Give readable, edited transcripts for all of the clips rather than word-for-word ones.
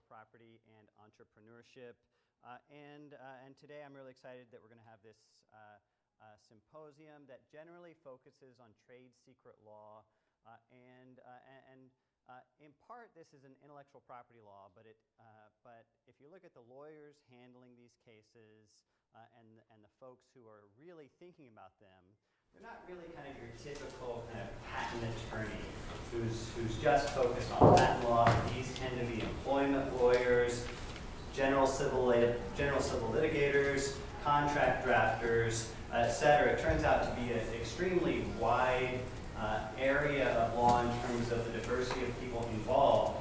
property and entrepreneurship. And today I'm really excited that we're going to have this symposium that generally focuses on trade secret law. In part, this is an intellectual property law, but if you look at the lawyers handling these cases and the folks who are really thinking about them, they're not really kind of your typical kind of patent attorney who's just focused on patent law. These tend to be employment lawyers, general civil litigators, contract drafters, et cetera. It turns out to be an extremely wide area of law in terms of the diversity of people involved,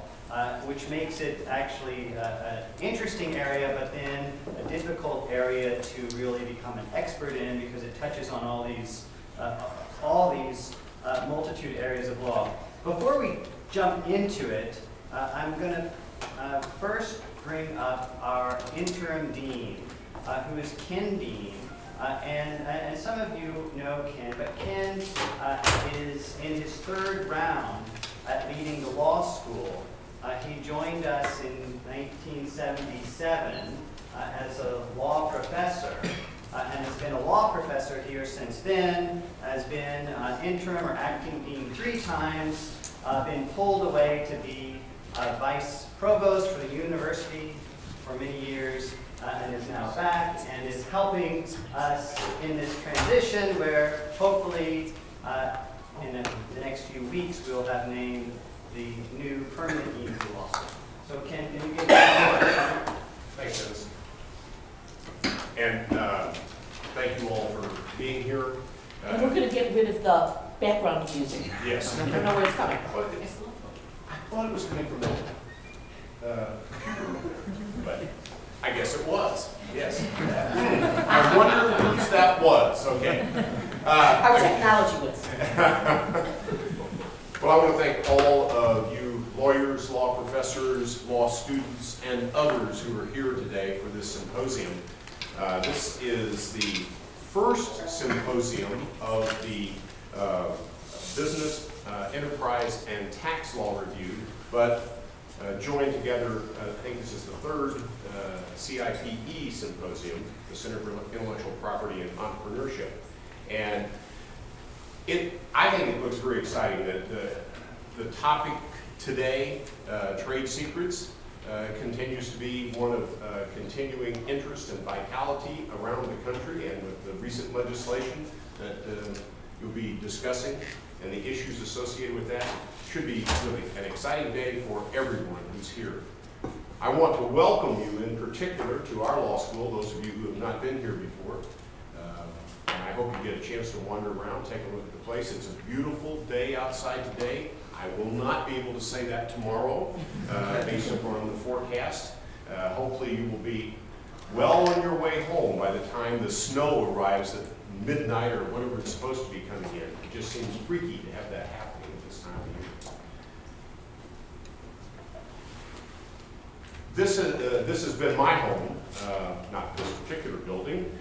which makes it actually an interesting area, but then a difficult area to really become an expert in because it touches on all these multitude areas of law. Before we jump into it, I'm going to first bring up our interim dean, who is Ken Dean. And some of you know Ken, but Ken is in his third round at leading the law school. He joined us in 1977 as a law professor, and has been a law professor here since then, has been interim or acting dean 3 times, been pulled away to be vice provost for the university for many years, and is now back and is helping us in this transition where hopefully in the next few weeks we'll have named the new permanent dean of the law school. So Ken, can you give me a Thanks, Dennis. And thank you all for being here. And we're going to get rid of the background music. Yes. I don't know where it's coming from. I thought it was coming from the but I guess it was. Yes. I wonder whose that was. Okay. Our technology was. Well, I want to thank all of you lawyers, law professors, law students, and others who are here today for this symposium. This is the first symposium of the Business, Enterprise, and Tax Law Review, but joined together, I think this is the third CIPE symposium, the Center for Intellectual Property and Entrepreneurship. And I think it looks very exciting that the topic today, trade secrets, continues to be one of continuing interest and vitality around the country, and with the recent legislation that you'll be discussing and the issues associated with that, should be really an exciting day for everyone who's here. I want to welcome you in particular to our law school, those of you who have not been here before. And I hope you get a chance to wander around, take a look at the place. It's a beautiful day outside today. I will not be able to say that tomorrow, based upon the forecast. Hopefully you will be well on your way home by the time the snow arrives at midnight or whatever it's supposed to be coming in. It just seems freaky to have that happening at this time of year. This has been my home, not this particular building,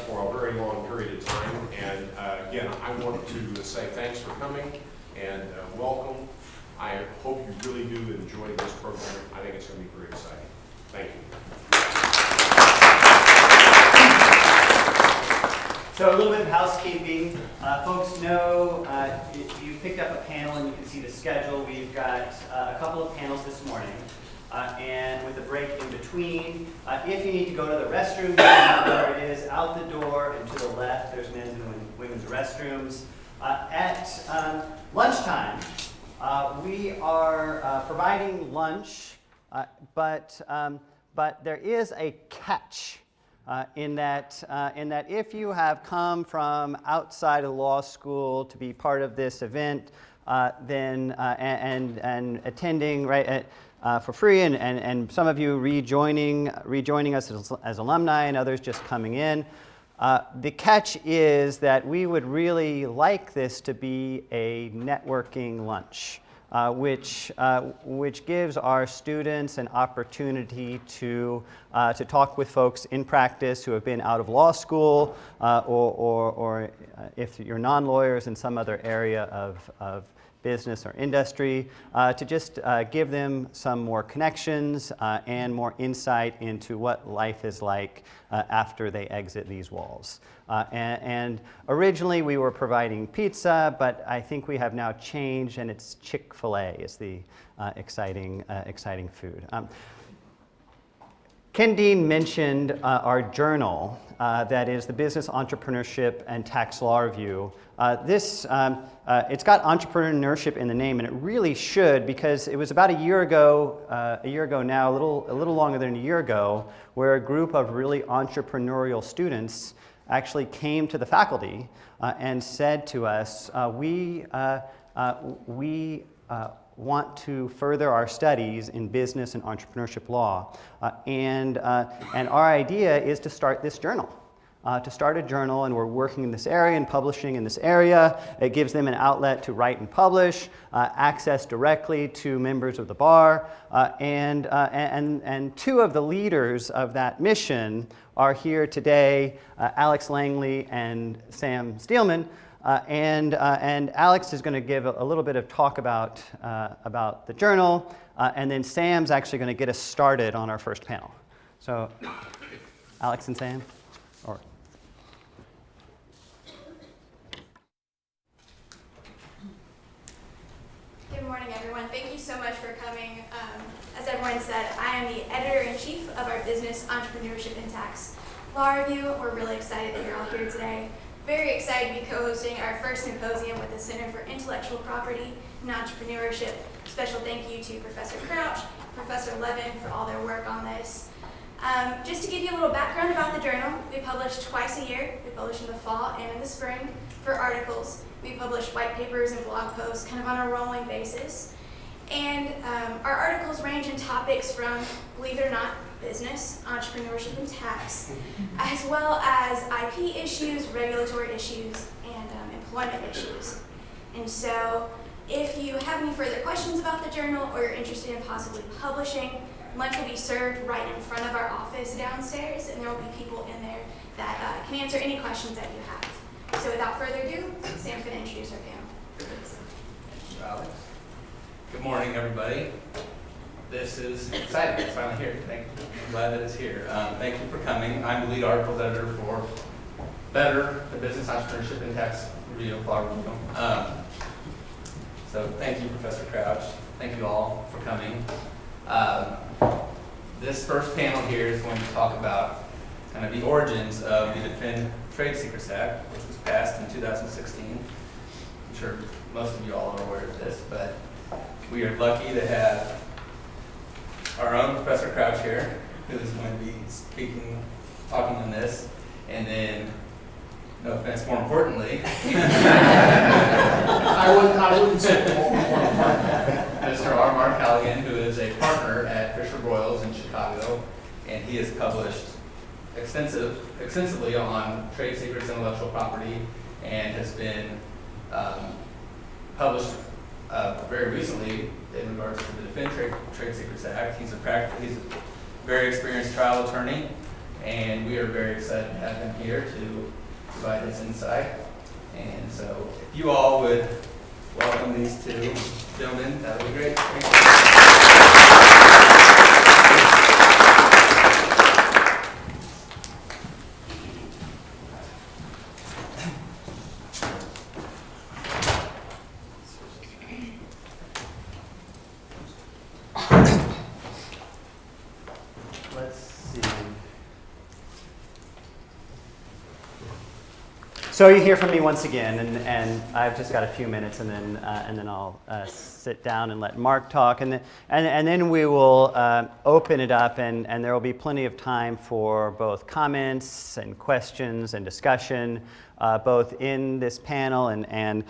for a very long period of time. And again, I want to say thanks for coming and welcome. I hope you really do enjoy this program. I think it's going to be very exciting. Thank you. So a little bit of housekeeping. Folks know you picked up a panel and you can see the schedule. We've got a couple of panels this morning. And with a break in between. If you need to go to the restroom, you know where it is, out the door and to the left, there's men's and women's restrooms. At lunchtime, we are providing lunch, but there is a catch in that if you have come from outside of law school to be part of this event, then and attending right for free, and some of you rejoining us as alumni and others just coming in. The catch is that we would really like this to be a networking lunch, which gives our students an opportunity to talk with folks in practice who have been out of law school, or if you're non-lawyers in some other area of business or industry, to just give them some more connections and more insight into what life is like after they exit these walls. And originally we were providing pizza, but I think we have now changed, and it's Chick-fil-A is the exciting food. Ken Dean mentioned our journal, that is the Business, Entrepreneurship, and Tax Law Review. It's got entrepreneurship in the name, and it really should, because it was about a year ago now, a little longer than a year ago, where a group of really entrepreneurial students actually came to the faculty and said to us, we want to further our studies in business and entrepreneurship law. And our idea is to start this journal. To start a journal, and we're working in this area and publishing in this area. It gives them an outlet to write and publish, access directly to members of the bar, and two of the leaders of that mission are here today, Alex Langley and Sam Steelman. And Alex is going to give a little bit of talk about the journal, and then Sam's actually going to get us started on our first panel. So, Alex and Sam, or Good morning, everyone. Thank you so much for coming. As everyone said, I am the editor-in-chief of our Business, Entrepreneurship, and Tax Law Review. We're really excited that you're all here today. Very excited to be co-hosting our first symposium with the Center for Intellectual Property and Entrepreneurship. Special thank you to Professor Crouch, Professor Levin for all their work on this. Just to give you a little background about the journal, we publish twice a year. We publish in the fall and in the spring for articles. We publish white papers and blog posts kind of on a rolling basis. And our articles range in topics from, believe it or not, business, entrepreneurship, and tax, as well as IP issues, regulatory issues, and employment issues. And so if you have any further questions about the journal or you're interested in possibly publishing, lunch will be served right in front of our office downstairs, and there will be people in there that can answer any questions that you have. So without further ado, Sam's going to introduce our panel. Thanks. Thank you, Alex. Good morning, everybody. This is exciting. It's finally here. I'm glad that it's here. Thank you for coming. I'm the lead articles editor for Better, the Business, Entrepreneurship, and Tax Review, Law Review. So thank you, Professor Crouch. Thank you all for coming. This first panel here is going to talk about kind of the origins of the Defend Trade Secrets Act, which was passed in 2016. I'm sure most of you all are aware of this, but we are lucky to have our own Professor Crouch here, who is going to be talking on this, and then, no offense, more importantly, I wouldn't say more important. Mr. R. Mark Halligan, who is a partner at FisherBroyles in Chicago, and he has published extensively on trade secrets, intellectual property, and has been published very recently in regards to the Defend Trade Secrets Act. He's a very experienced trial attorney, and we are very excited to have him here to provide his insight. And so if you all would welcome these two gentlemen, that would be great. Thank you. let's see. So you hear from me once again, and I've just got a few minutes, and then I'll sit down and let Mark talk, and then we will open it up, and there will be plenty of time for both comments and questions and discussion, both in this panel and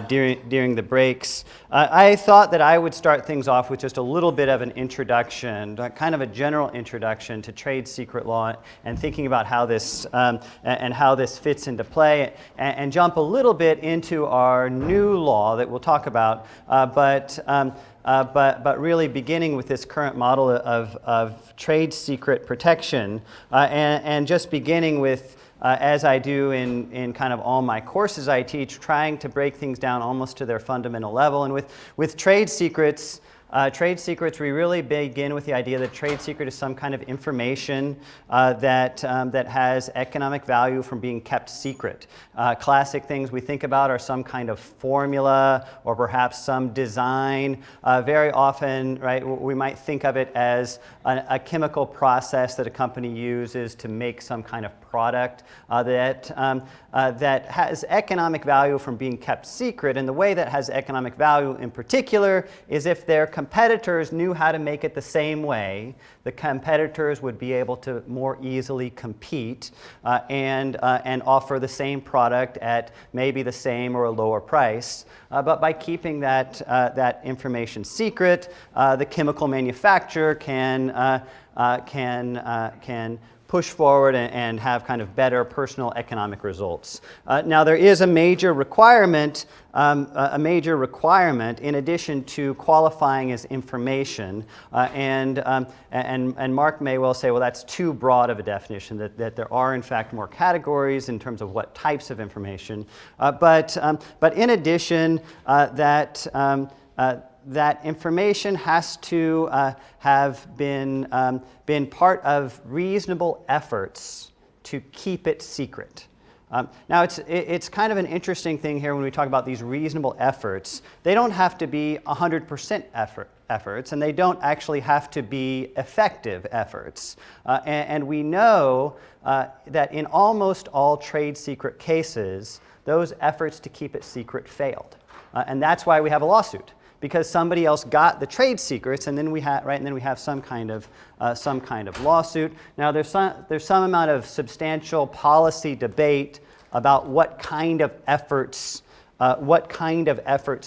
during the breaks. I thought that I would start things off with just a little bit of an introduction, kind of a general introduction to trade secret law and thinking about how this and how this fits into play, and jump a little bit into our new law that we'll talk about, but really beginning with this current model of trade secret protection, and just beginning with as I do in kind of all my courses I teach, trying to break things down almost to their fundamental level. And with trade secrets, we really begin with the idea that trade secret is some kind of information that has economic value from being kept secret. Classic things we think about are some kind of formula or perhaps some design. Very often, right, we might think of it as a chemical process that a company uses to make some kind of product that has economic value from being kept secret. And the way that has economic value in particular is if their competitors knew how to make it the same way, the competitors would be able to more easily compete and offer the same product at maybe the same or a lower price. But by keeping that information secret, the chemical manufacturer can push forward and have kind of better personal economic results. Now there is a major requirement in addition to qualifying as information, and Mark may well say, well, that's too broad of a definition, that there are in fact more categories in terms of what types of information, but in addition that information has to have been part of reasonable efforts to keep it secret. Now, it's kind of an interesting thing here when we talk about these reasonable efforts. They don't have to be 100% efforts, and they don't actually have to be effective efforts. And we know that in almost all trade secret cases, those efforts to keep it secret failed. And that's why we have a lawsuit, because somebody else got the trade secrets, and then we have some kind of lawsuit. Now there's some amount of substantial policy debate about what kind of efforts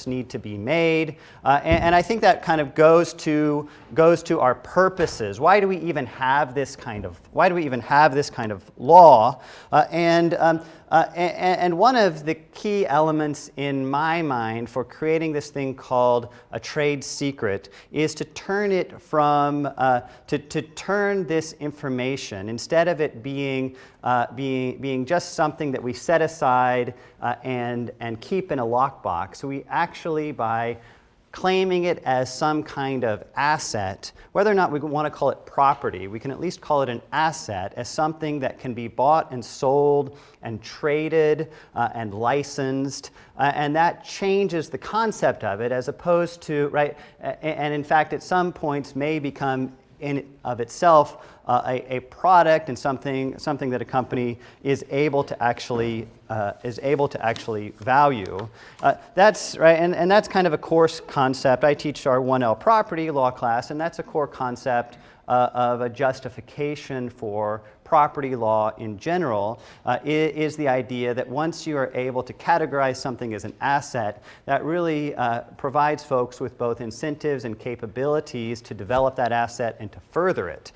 need to be made, and I think that kind of goes to our purposes. Why do we even have this kind of law? And one of the key elements in my mind for creating this thing called a trade secret is to turn it from to turn this information, instead of it being just something that we set aside and keep in a lockbox, we actually, by claiming it as some kind of asset, whether or not we want to call it property, we can at least call it an asset, as something that can be bought and sold and traded and licensed, and that changes the concept of it, as opposed to, right, and in fact at some points may become in of itself a product and something that a company is able to actually value. That's right, and that's kind of a core concept. I teach our 1L property law class, and that's a core concept of a justification for property law in general, is the idea that once you are able to categorize something as an asset, that really provides folks with both incentives and capabilities to develop that asset and to further it.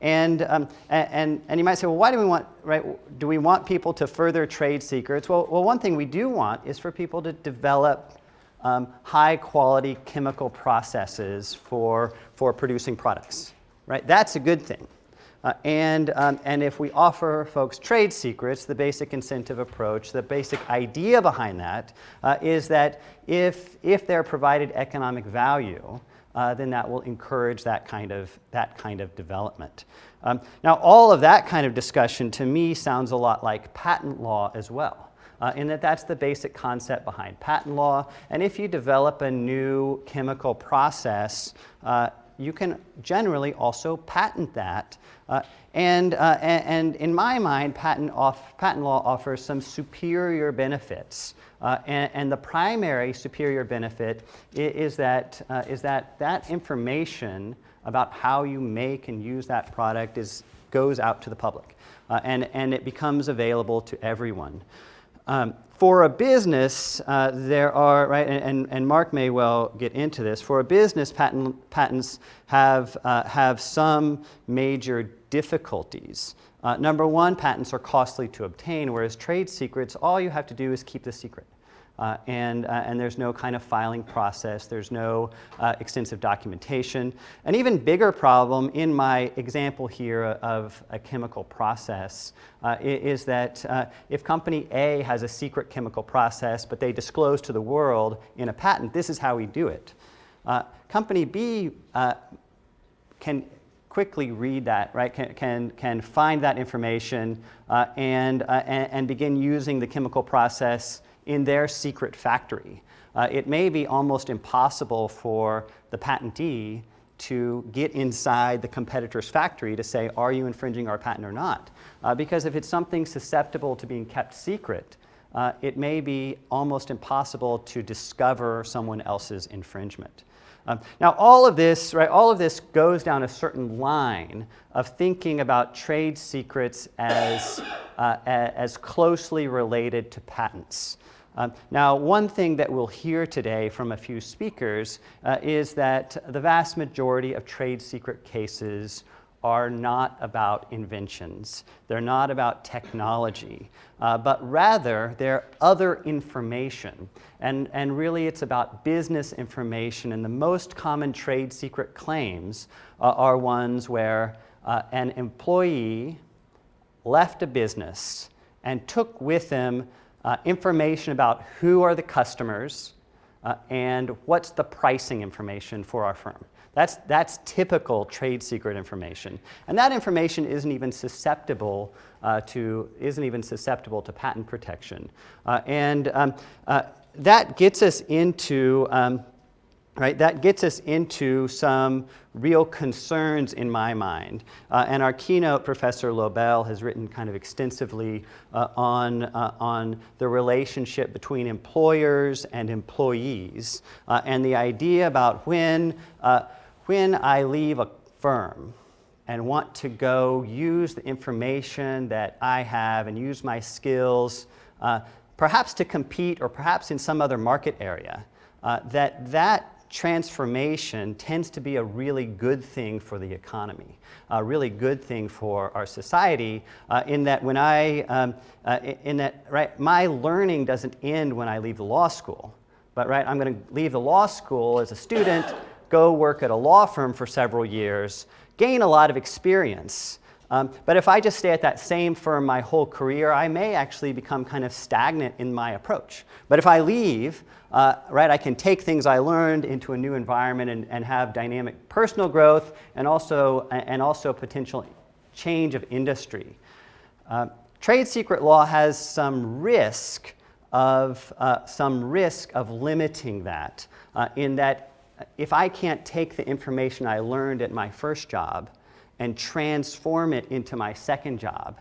And you might say, well, why do we want, right? Do we want people to further trade secrets? Well, one thing we do want is for people to develop high-quality chemical processes for producing products, right? That's a good thing. And if we offer folks trade secrets, the basic incentive approach, the basic idea behind that is that if they're provided economic value, then that will encourage that kind of development. Now, all of that kind of discussion to me sounds a lot like patent law as well, in that that's the basic concept behind patent law. And if you develop a new chemical process, you can generally also patent that. And in my mind, patent law offers some superior benefits. And the primary superior benefit is that information about how you make and use that product goes out to the public. And it becomes available to everyone. For a business, there are, right, and Mark may well get into this, for a business, patents have some major difficulties. Number one, patents are costly to obtain, whereas trade secrets, all you have to do is keep the secret. And there's no kind of filing process, there's no extensive documentation. An even bigger problem in my example here of a chemical process is that if company A has a secret chemical process, but they disclose to the world in a patent, this is how we do it. Company B can quickly read that, right? Can find that information and begin using the chemical process in their secret factory. It may be almost impossible for the patentee to get inside the competitor's factory to say, are you infringing our patent or not? Because if it's something susceptible to being kept secret, it may be almost impossible to discover someone else's infringement. Now, all of this, right, all of this goes down a certain line of thinking about trade secrets as closely related to patents. Now, one thing that we'll hear today from a few speakers is that the vast majority of trade secret cases are not about inventions. They're not about technology, but rather they're other information. And really it's about business information, and the most common trade secret claims are ones where an employee left a business and took with him information about who are the customers and what's the pricing information for our firm. That's typical trade secret information, and that information isn't even susceptible to patent protection, and that gets us into that gets us into some real concerns in my mind. And our keynote, Professor Lobel, has written kind of extensively on the relationship between employers and employees, and the idea about when I leave a firm and want to go use the information that I have and use my skills, perhaps to compete or perhaps in some other market area, that transformation tends to be a really good thing for the economy, a really good thing for our society, in that when my learning doesn't end when I leave the law school, but I'm going to leave the law school as a student, go work at a law firm for several years, gain a lot of experience. But if I just stay at that same firm my whole career, I may actually become kind of stagnant in my approach. But if I leave, I can take things I learned into a new environment and have dynamic personal growth and also potential change of industry. Trade secret law has some risk of limiting that, in that if I can't take the information I learned at my first job and transform it into my second job,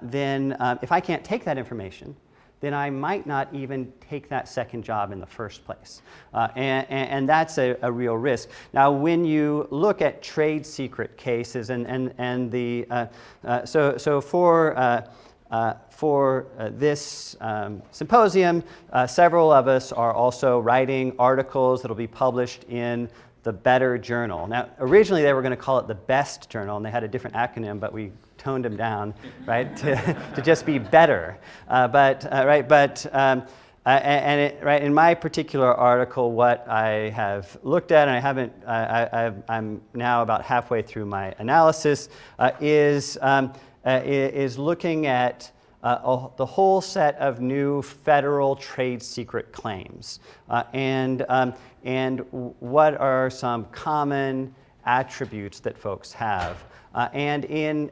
then if I can't take that information, then I might not even take that second job in the first place. And that's a real risk. Now, when you look at trade secret cases for this symposium, several of us are also writing articles that will be published in the Better Journal. Now, originally they were going to call it the Best Journal, and they had a different acronym, but we toned them down, to just be better. In my particular article, what I have looked at, and I'm now about halfway through my analysis, is looking at the whole set of new federal trade secret claims, and what are some common attributes that folks have. And in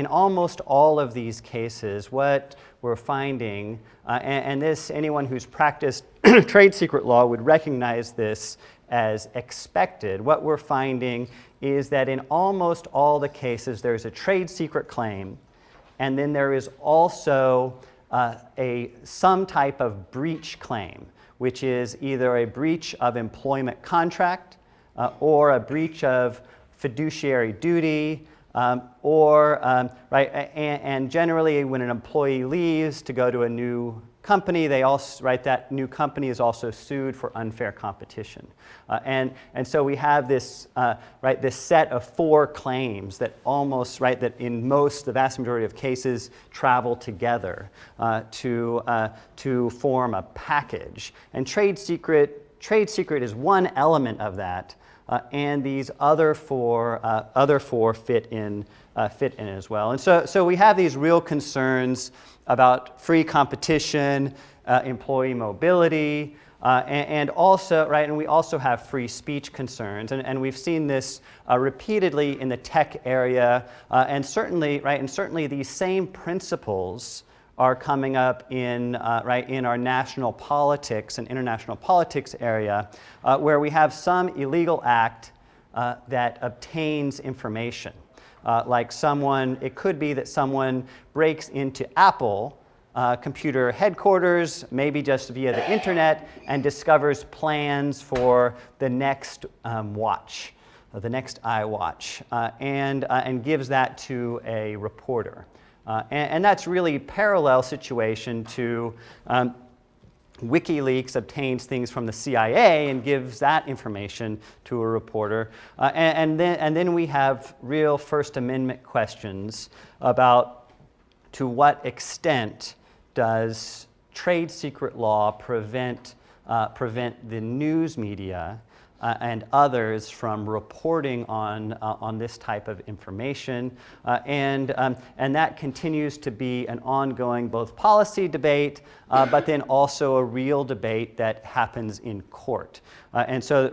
almost all of these cases, what we're finding, and this, anyone who's practiced trade secret law would recognize this as expected. What we're finding is that in almost all the cases, there's a trade secret claim, and then there is also some type of breach claim, which is either a breach of employment contract or a breach of fiduciary duty, and generally when an employee leaves to go to a new company, they also, right, that new company is also sued for unfair competition. And so we have this, right, this set of 4 claims that almost, right, that in the vast majority of cases travel together to form a package. And trade secret is one element of that, and these other four fit in as well. And so we have these real concerns about free competition, employee mobility, and also, right, and we also have free speech concerns, and we've seen this repeatedly in the tech area, and certainly, right, and certainly these same principles are coming up in our national politics and international politics area, where we have some illegal act that obtains information. It could be that someone breaks into Apple computer headquarters, maybe just via the internet, and discovers plans for the next watch, the next iWatch, and gives that to a reporter. And that's really a parallel situation to WikiLeaks obtains things from the CIA and gives that information to a reporter. And then we have real First Amendment questions about to what extent does trade secret law prevent the news media and others from reporting on this type of information, and that continues to be an ongoing both policy debate, but then also a real debate that happens in court. And so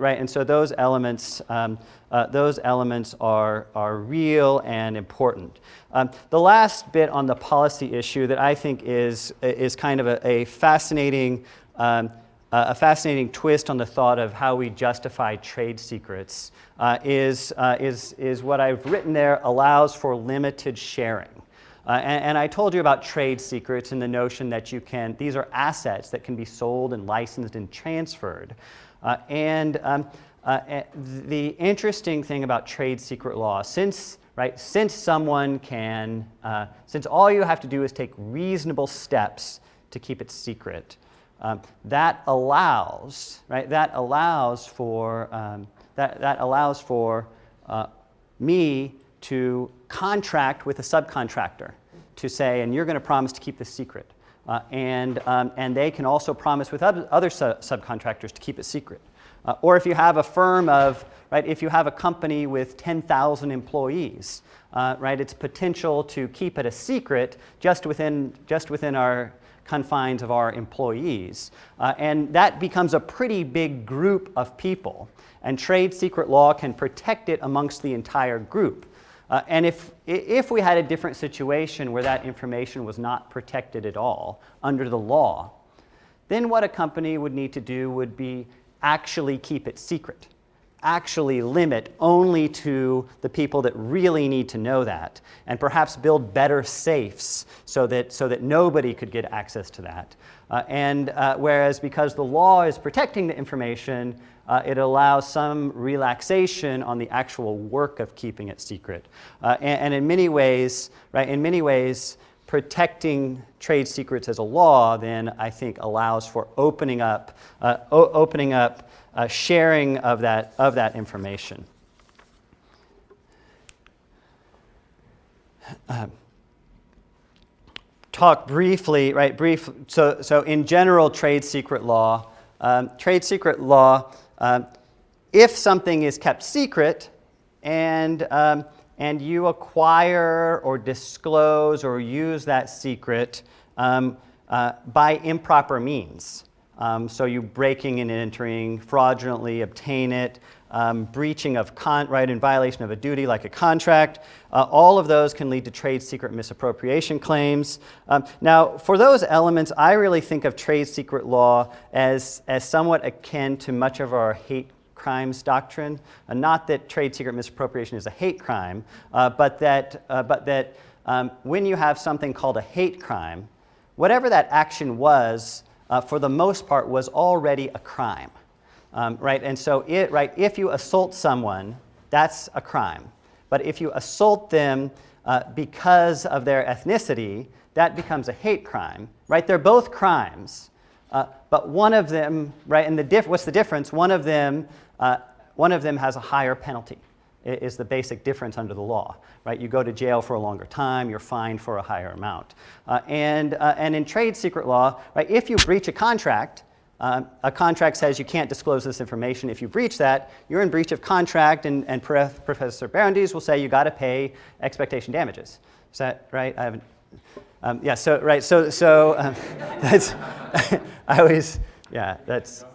those elements are real and important. The last bit on the policy issue that I think is kind of a fascinating twist on the thought of how we justify trade secrets is what I've written there allows for limited sharing. And I told you about trade secrets and the notion that these are assets that can be sold and licensed and transferred. And the interesting thing about trade secret law, since all you have to do is take reasonable steps to keep it secret, that allows for me to contract with a subcontractor to say, and you're going to promise to keep this secret, and they can also promise with other subcontractors to keep it secret. Or if you have a firm if you have a company with 10,000 employees, its potential to keep it a secret just within our confines of our employees. And that becomes a pretty big group of people. And trade secret law can protect it amongst the entire group. And if we had a different situation where that information was not protected at all under the law, then what a company would need to do would be actually keep it secret. Actually limit only to the people that really need to know that, and perhaps build better safes so that nobody could get access to that. Whereas because the law is protecting the information, it allows some relaxation on the actual work of keeping it secret. And in many ways, protecting trade secrets as a law then I think allows for opening up sharing of that information. Talk briefly, so in general trade secret law, if something is kept secret and you acquire or disclose or use that secret by improper means, so you breaking and entering, fraudulently obtain it, breaching of in violation of a duty like a contract, all of those can lead to trade secret misappropriation claims. Now, for those elements, I really think of trade secret law as somewhat akin to much of our hate crimes doctrine. Not that trade secret misappropriation is a hate crime, but that when you have something called a hate crime, whatever that action was, for the most part, was already a crime, And so, if you assault someone, that's a crime. But if you assault them because of their ethnicity, that becomes a hate crime, right? They're both crimes, but one of them, right? And what's the difference? One of them has a higher penalty. Is the basic difference under the law, right? You go to jail for a longer time, you're fined for a higher amount. And in trade secret law, right, if you breach a contract says you can't disclose this information. If you breach that, you're in breach of contract, and Professor Barandis will say you got to pay expectation damages. Is that right? I haven't. Yeah. So right. So that's. I always. Yeah. That's.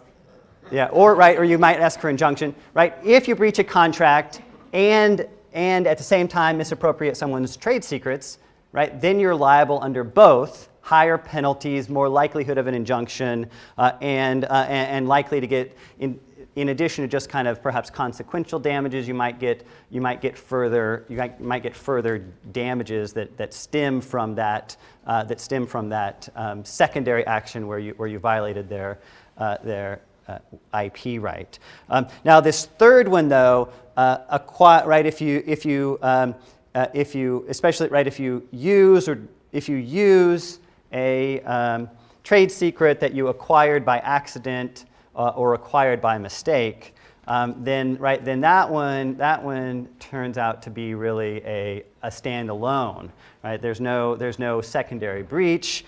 Yeah. Or you might ask for injunction. Right. If you breach a contract and at the same time misappropriate someone's trade secrets, right, then you're liable under both higher penalties, more likelihood of an injunction, and likely to get, in addition to just kind of perhaps consequential damages, you might get further damages that stem from that secondary action where you violated their IP right. Now this third one though, right, if you especially right if you use a trade secret that you acquired by accident or acquired by mistake, then that one turns out to be really a standalone. Right? There's no secondary breach.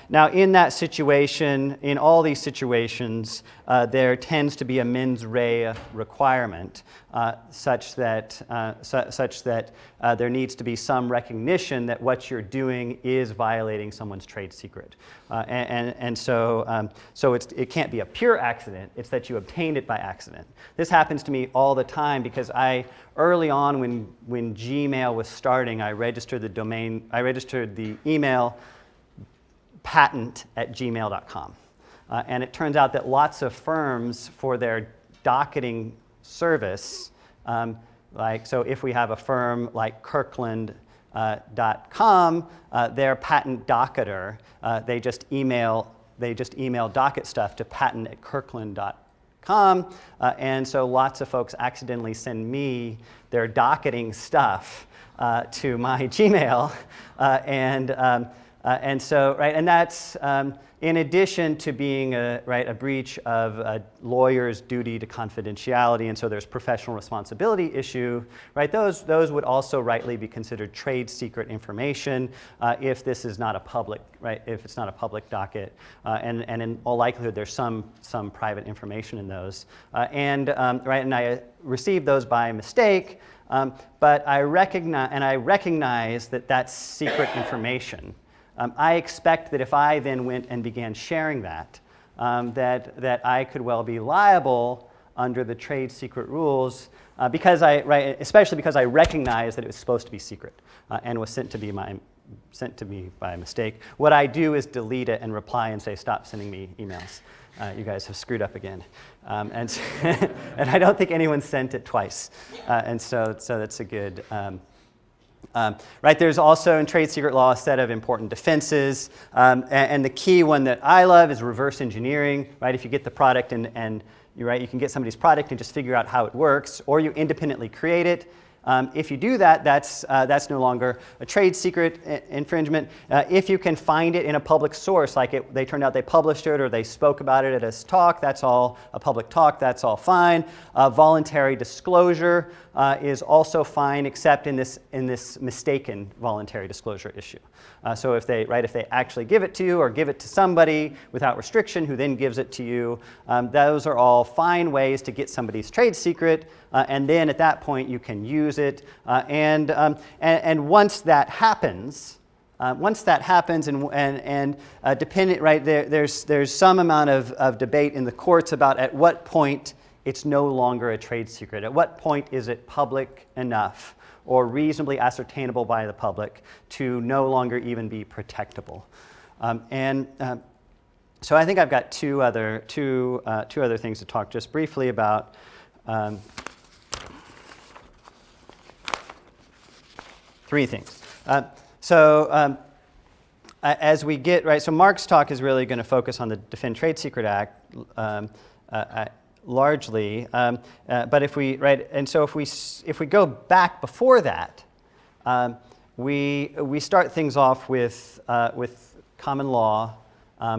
Now, in that situation, in all these situations, there tends to be a mens rea requirement, such that there needs to be some recognition that what you're doing is violating someone's trade secret, so it can't be a pure accident. It's that you obtained it by accident. This happens to me all the time because early on when Gmail was starting, I registered the email patent@gmail.com. And it turns out that lots of firms, for their docketing service, so if we have a firm like Kirkland.com, their patent docketer, they just email docket stuff to patent@kirkland.com, and so lots of folks accidentally send me their docketing stuff to my Gmail, and so right, and that's in addition to being a breach of a lawyer's duty to confidentiality, and so there's professional responsibility issue, right? Those would also rightly be considered trade secret information if this is not a public, right? If it's not a public docket, and in all likelihood there's some private information in those, and I received those by mistake, but I recognize that that's secret information. I expect that if I then went and began sharing that, that I could well be liable under the trade secret rules, especially because I recognize that it was supposed to be secret and was sent to me by mistake. What I do is delete it and reply and say, "Stop sending me emails. You guys have screwed up again." And and I don't think anyone sent it twice, and so that's a good. Right, there's also in trade secret law a set of important defenses, and the key one that I love is reverse engineering. Right, if you get the product and you can get somebody's product and just figure out how it works, or you independently create it. If you do that, that's no longer a trade secret infringement. If you can find it in a public source, like they turned out they published it or they spoke about it at a talk, that's all a public talk, that's all fine. Voluntary disclosure is also fine, except in this mistaken voluntary disclosure issue. So if they actually give it to you or give it to somebody without restriction who then gives it to you, those are all fine ways to get somebody's trade secret, and then at that point you can use it. And once that happens, and dependent, right, there's some amount of debate in the courts about at what point it's no longer a trade secret. At what point is it public enough or reasonably ascertainable by the public to no longer even be protectable? So I think I've got two other things to talk just briefly about. Three things. As we get right, so Mark's talk is really going to focus on the Defend Trade Secret Act largely, but if we go back before that, we start things off with common law,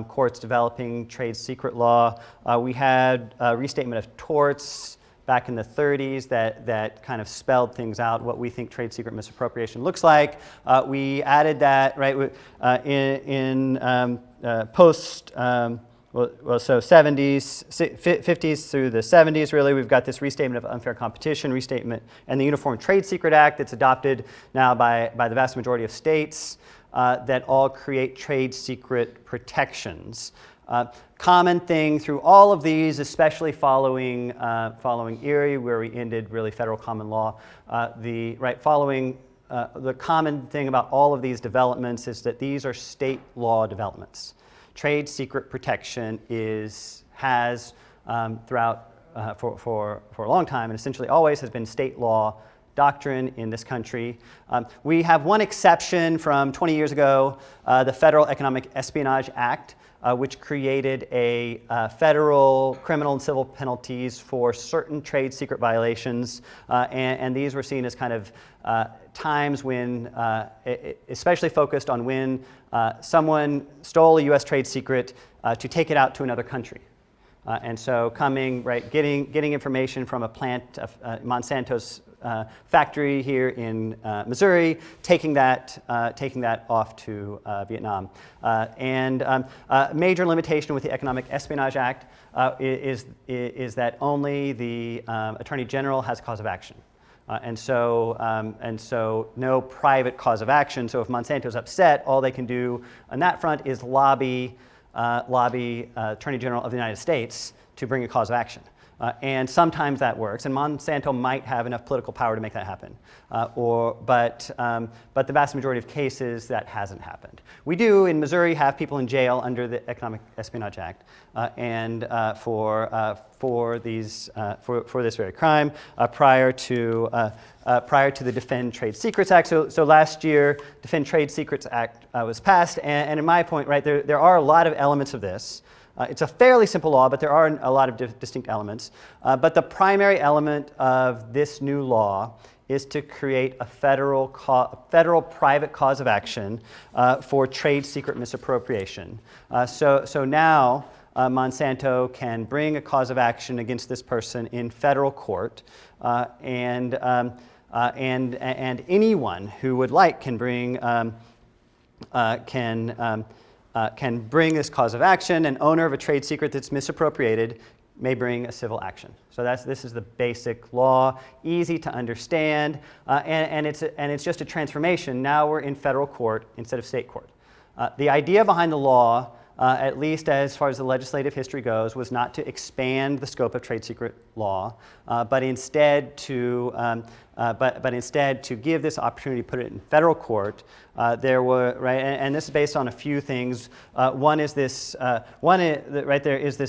courts developing trade secret law. We had a restatement of torts back in the 30s that kind of spelled things out, what we think trade secret misappropriation looks like. We added that, right, in post, so 70s, 50s through the 70s, really, we've got this restatement of unfair competition, restatement, and the Uniform Trade Secret Act that's adopted now by the vast majority of states that all create trade secret protections. Common thing through all of these, especially following Erie, where we ended really federal common law, the common thing about all of these developments is that these are state law developments. Trade secret protection has throughout for a long time, and essentially always has been state law doctrine in this country. We have one exception from 20 years ago, the Federal Economic Espionage Act, which created a federal criminal and civil penalties for certain trade secret violations, and these were seen as kind of times when, especially focused on when someone stole a U.S. trade secret to take it out to another country. And so getting information from a plant, Monsanto's factory here in Missouri, taking that off to Vietnam. And major limitation with the Economic Espionage Act is that only the Attorney General has cause of action. And so no private cause of action. So if Monsanto's upset, all they can do on that front is lobby Attorney General of the United States to bring a cause of action. And sometimes that works, and Monsanto might have enough political power to make that happen. But the vast majority of cases, that hasn't happened. We do, in Missouri, have people in jail under the Economic Espionage Act and for this very crime prior to the Defend Trade Secrets Act. So last year, Defend Trade Secrets Act was passed, and in my point, right, there are a lot of elements of this. It's a fairly simple law, but there are a lot of distinct elements. But the primary element of this new law is to create a federal private cause of action for trade secret misappropriation. So now Monsanto can bring a cause of action against this person in federal court, and anyone who would like can bring can bring this cause of action. An owner of a trade secret that's misappropriated may bring a civil action. So this is the basic law, easy to understand, and it's just a transformation. Now we're in federal court instead of state court. The idea behind the law, at least as far as the legislative history goes, was not to expand the scope of trade secret law, but instead to give this opportunity to put it in federal court. There were and this is based on a few things. One is this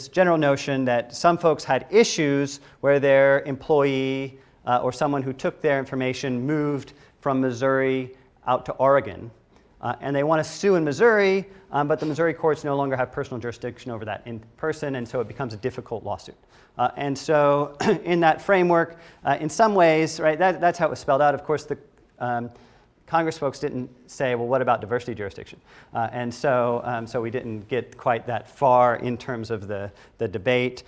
general notion that some folks had issues where their employee or someone who took their information moved from Missouri out to Oregon. And they want to sue in Missouri, but the Missouri courts no longer have personal jurisdiction over that in person, and so it becomes a difficult lawsuit. And so in that framework, in some ways, right, that's how it was spelled out. Of course, the Congress folks didn't say, well, what about diversity jurisdiction? And so we didn't get quite that far in terms of the debate.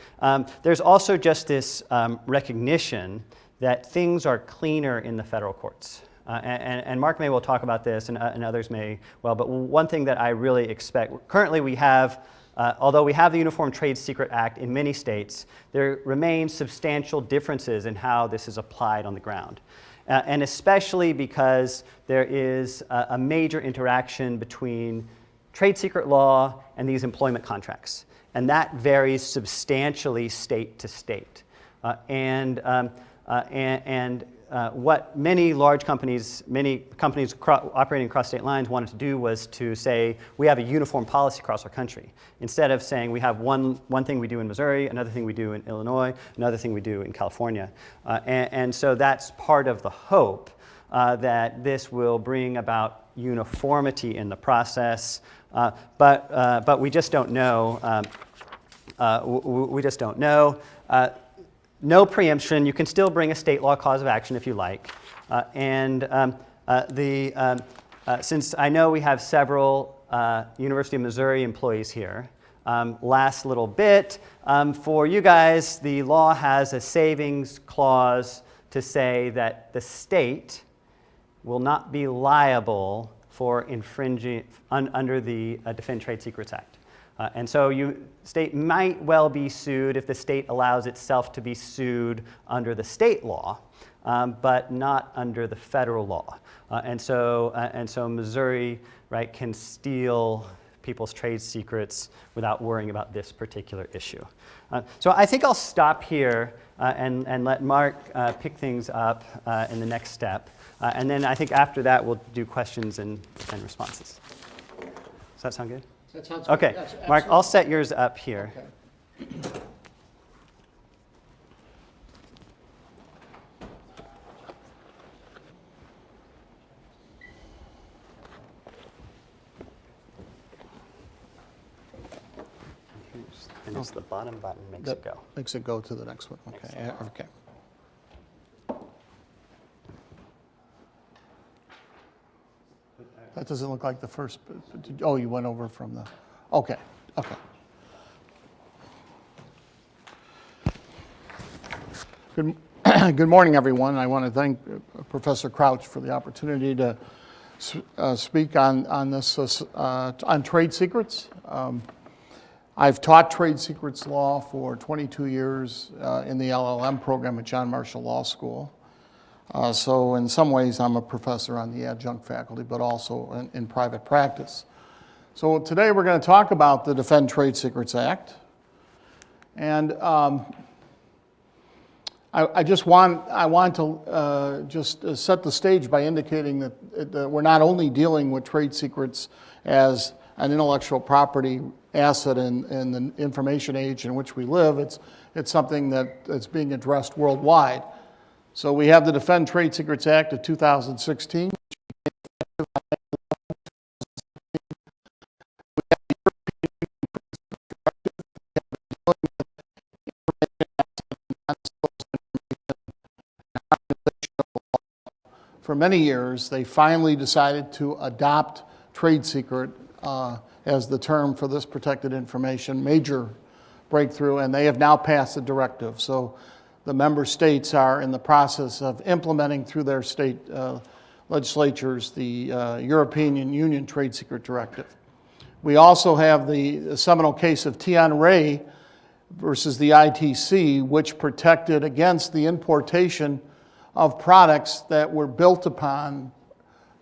There's also just this recognition that things are cleaner in the federal courts. And Mark may well talk about this, and others may well, but one thing that I really expect, currently we have, although we have the Uniform Trade Secret Act in many states, there remain substantial differences in how this is applied on the ground. And especially because there is a major interaction between trade secret law and these employment contracts. And that varies substantially state to state. What many large companies, operating across state lines wanted to do was to say, we have a uniform policy across our country. Instead of saying we have one thing we do in Missouri, another thing we do in Illinois, another thing we do in California. And so that's part of the hope that this will bring about uniformity in the process. But we just don't know. We just don't know. No preemption. You can still bring a state law cause of action if you like. And Since I know we have several University of Missouri employees here, last little bit, for you guys, the law has a savings clause to say that the state will not be liable for infringing under the Defend Trade Secrets Act. And so state might well be sued if the state allows itself to be sued under the state law, but not under the federal law. And so Missouri, right, can steal people's trade secrets without worrying about this particular issue. So I think I'll stop here and let Mark pick things up in the next step. And then I think after that we'll do questions and responses. Does that sound good? That sounds good. Okay, Yes, Mark, I'll absolutely. set yours up here. Okay. And it's the bottom button makes it go. Makes it go to the next one. Okay. Okay. That doesn't look like the first. Oh, you went over from the. Okay. Okay. Good morning, everyone. I want to thank Professor Crouch for the opportunity to speak on this on trade secrets. I've taught trade secrets law for 22 years in the LLM program at John Marshall Law School. So in some ways, I'm a professor on the adjunct faculty, but also in private practice. So today we're going to talk about the Defend Trade Secrets Act. And I want to just set the stage by indicating that we're not only dealing with trade secrets as an intellectual property asset in the information age in which we live. It's something that's being addressed worldwide. So we have the Defend Trade Secrets Act of 2016. For many years, they finally decided to adopt trade secret as the term for this protected information, major breakthrough, and they have now passed a directive. So the member states are in the process of implementing through their state legislatures the European Union Trade Secret Directive. We also have the seminal case of Tian Ray versus the ITC, which protected against the importation of products that were built upon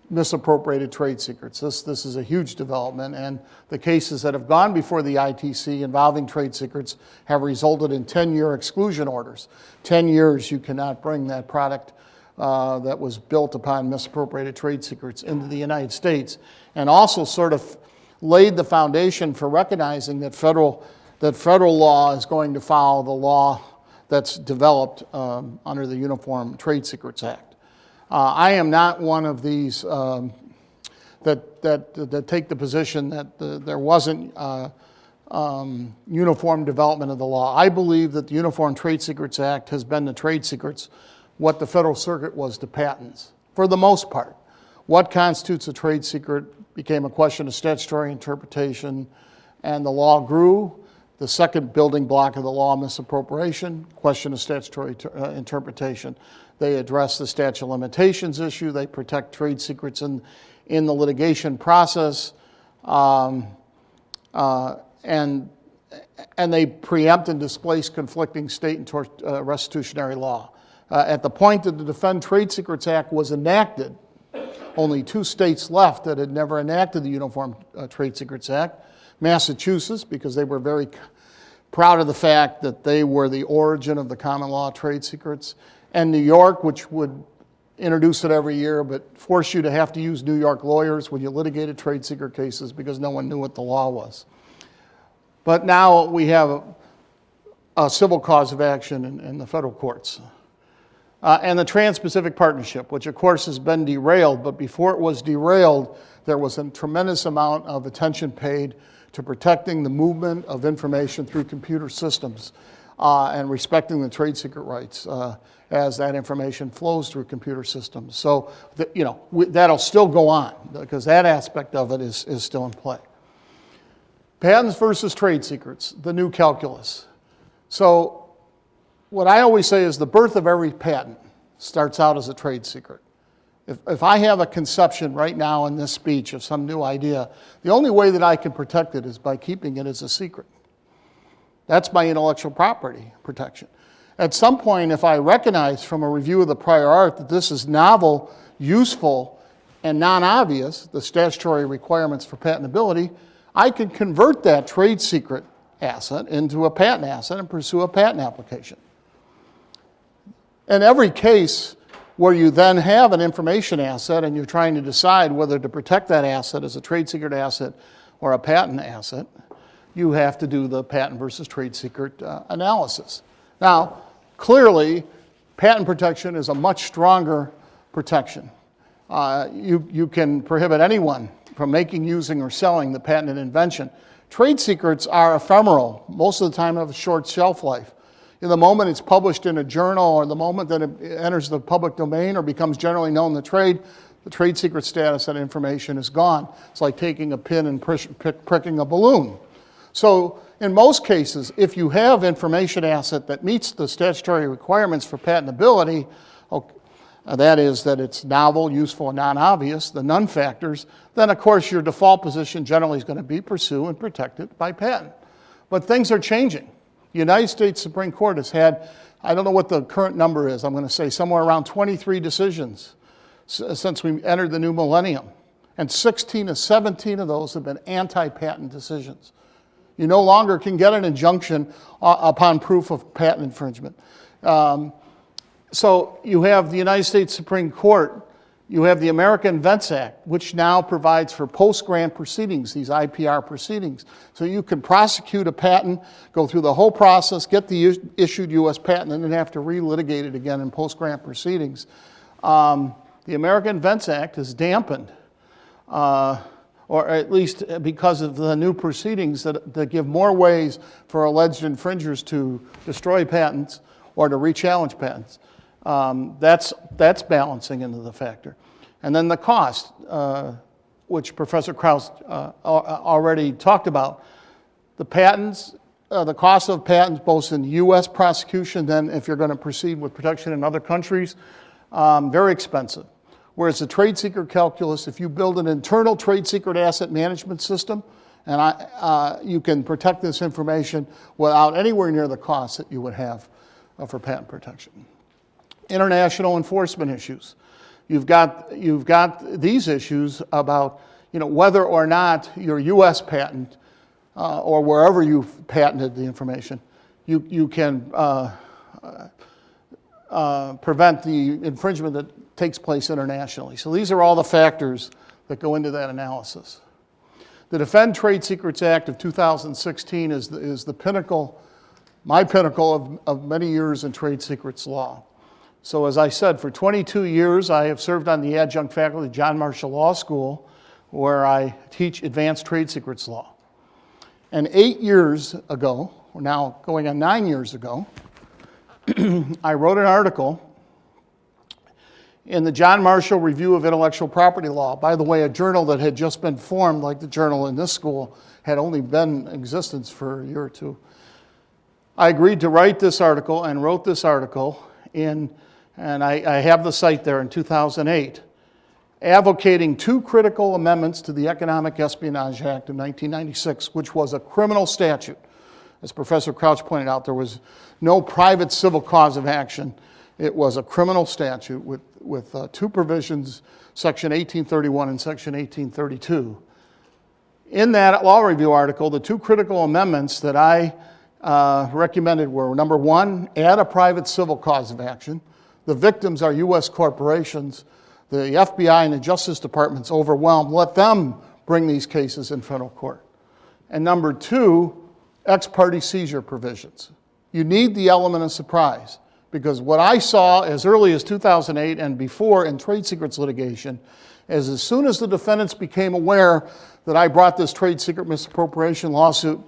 misappropriated trade secrets. This is a huge development, and the cases that have gone before the ITC involving trade secrets have resulted in 10-year exclusion orders. 10 years you cannot bring that product that was built upon misappropriated trade secrets into the United States, and also sort of laid the foundation for recognizing that federal law is going to follow the law that's developed under the Uniform Trade Secrets Act. I am not one of these that take the position that there wasn't uniform development of the law. I believe that the Uniform Trade Secrets Act has been to trade secrets what the Federal Circuit was to patents, for the most part. What constitutes a trade secret became a question of statutory interpretation, and the law grew. The second building block of the law, misappropriation, question of statutory interpretation. They address the statute of limitations issue. They protect trade secrets in the litigation process, and they preempt and displace conflicting state and restitutionary law. At the point that the Defend Trade Secrets Act was enacted, only 2 states left that had never enacted the Uniform Trade Secrets Act. Massachusetts, because they were very proud of the fact that they were the origin of the common law trade secrets, and New York, which would introduce it every year, but force you to have to use New York lawyers when you litigated trade secret cases because no one knew what the law was. But now we have a civil cause of action in the federal courts. And the Trans-Pacific Partnership, which of course has been derailed, but before it was derailed, there was a tremendous amount of attention paid to protecting the movement of information through computer systems. and respecting the trade secret rights as that information flows through computer systems. So, that'll still go on because that aspect of it is still in play. Patents versus trade secrets, the new calculus. So, what I always say is the birth of every patent starts out as a trade secret. If I have a conception right now in this speech of some new idea, the only way that I can protect it is by keeping it as a secret. That's my intellectual property protection. At some point, if I recognize from a review of the prior art that this is novel, useful, and non-obvious, the statutory requirements for patentability, I can convert that trade secret asset into a patent asset and pursue a patent application. In every case where you then have an information asset and you're trying to decide whether to protect that asset as a trade secret asset or a patent asset, you have to do the patent versus trade secret analysis. Now, clearly, patent protection is a much stronger protection. You can prohibit anyone from making, using, or selling the patented invention. Trade secrets are ephemeral, most of the time have a short shelf life. In the moment it's published in a journal or the moment that it enters the public domain or becomes generally known in the trade secret status, that information is gone. It's like taking a pin and pricking a balloon. So in most cases, if you have information asset that meets the statutory requirements for patentability, that is that it's novel, useful, and non-obvious, the none factors, then of course your default position generally is going to be pursue and protect it by patent. But things are changing. The United States Supreme Court has had, I don't know what the current number is, I'm going to say somewhere around 23 decisions since we entered the new millennium. And 16 to 17 of those have been anti-patent decisions. You no longer can get an injunction upon proof of patent infringement. So you have the United States Supreme Court, you have the American Invents Act, which now provides for post-grant proceedings, these IPR proceedings. So you can prosecute a patent, go through the whole process, get the issued U.S. patent, and then have to relitigate it again in post-grant proceedings. The American Invents Act has dampened, or at least because of the new proceedings that give more ways for alleged infringers to destroy patents or to re-challenge patents. That's balancing into the factor. And then the cost, which Professor Krause already talked about. The patents, the cost of patents, both in U.S. prosecution, then if you're going to proceed with protection in other countries, very expensive. Whereas the trade secret calculus, if you build an internal trade secret asset management system, and you can protect this information without anywhere near the cost that you would have for patent protection. International enforcement issues. You've got these issues about whether or not your U.S. patent or wherever you've patented the information, you can prevent the infringement that takes place internationally. So these are all the factors that go into that analysis. The Defend Trade Secrets Act of 2016 is the pinnacle, my pinnacle of many years in trade secrets law. So as I said, for 22 years I have served on the adjunct faculty of John Marshall Law School, where I teach advanced trade secrets law. And 8 years ago, or now going on 9 years ago, I wrote an article in the John Marshall Review of Intellectual Property Law. By the way, a journal that had just been formed, like the journal in this school, had only been in existence for a year or two. I agreed to write this article and wrote this article and I have the site there in 2008, advocating two critical amendments to the Economic Espionage Act of 1996, which was a criminal statute. As Professor Crouch pointed out, there was no private civil cause of action. It was a criminal statute with two provisions, Section 1831 and Section 1832. In that law review article, the two critical amendments that I recommended were, number one, add a private civil cause of action. The victims are U.S. corporations. The FBI and the Justice Department's overwhelmed. Let them bring these cases in federal court. And number two, ex parte seizure provisions. You need the element of surprise, because what I saw as early as 2008 and before in trade secrets litigation is as soon as the defendants became aware that I brought this trade secret misappropriation lawsuit,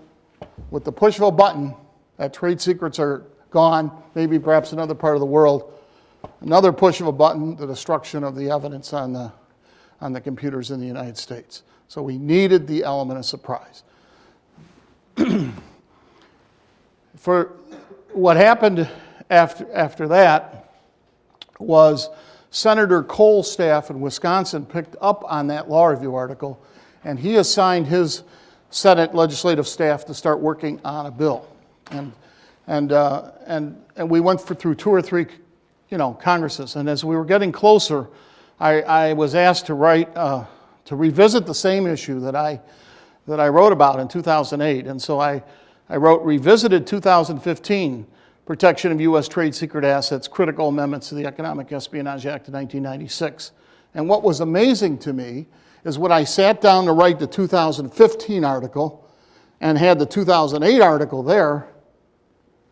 with the push of a button, that trade secrets are gone, maybe perhaps another part of the world, another push of a button, the destruction of the evidence on the computers in the United States. So we needed the element of surprise. For what happened after that was Senator Cole's staff in Wisconsin picked up on that law review article, and he assigned his Senate legislative staff to start working on a bill. And we went through 2 or 3, Congresses. And as we were getting closer, I was asked to write, to revisit the same issue that I wrote about in 2008. And so I wrote Revisited 2015, Protection of U.S. Trade Secret Assets, Critical Amendments to the Economic Espionage Act of 1996. And what was amazing to me is when I sat down to write the 2015 article and had the 2008 article there,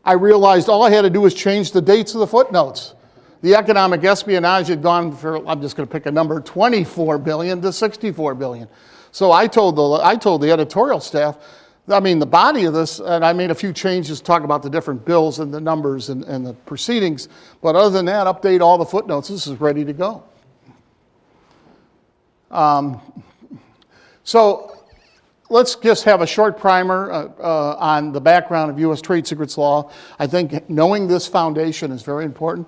I realized all I had to do was change the dates of the footnotes. The economic espionage had gone for, I'm just going to pick a number, 24 billion to 64 billion. So I told the editorial staff, the body of this, and I made a few changes to talk about the different bills and the numbers and the proceedings, but other than that, update all the footnotes. This is ready to go. So let's just have a short primer on the background of U.S. trade secrets law. I think knowing this foundation is very important.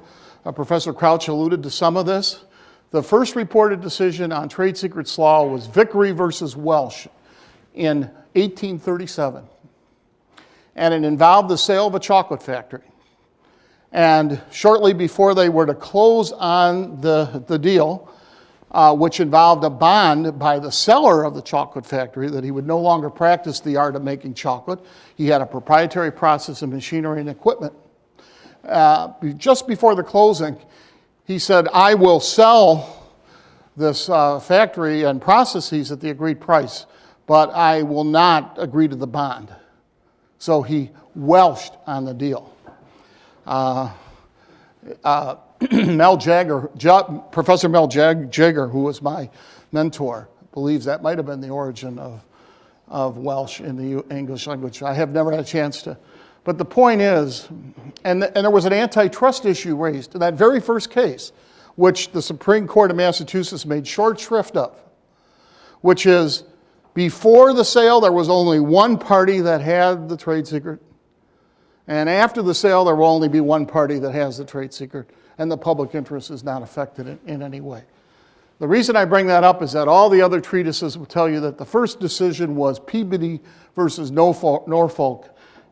Professor Crouch alluded to some of this. The first reported decision on trade secrets law was Vickery versus Welsh in 1837. And it involved the sale of a chocolate factory. And shortly before they were to close on the deal, which involved a bond by the seller of the chocolate factory that he would no longer practice the art of making chocolate. He had a proprietary process of machinery and equipment. Just before the closing, he said, I will sell this factory and processes at the agreed price, but I will not agree to the bond. So he Welshed on the deal. Professor Mel Jagger, who was my mentor, believes that might have been the origin of Welsh in the English language. I have never had a chance to. But the point is, and there was an antitrust issue raised in that very first case, which the Supreme Court of Massachusetts made short shrift of, which is before the sale, there was only one party that had the trade secret. And after the sale, there will only be one party that has the trade secret, and the public interest is not affected in any way. The reason I bring that up is that all the other treatises will tell you that the first decision was Peabody versus Norfolk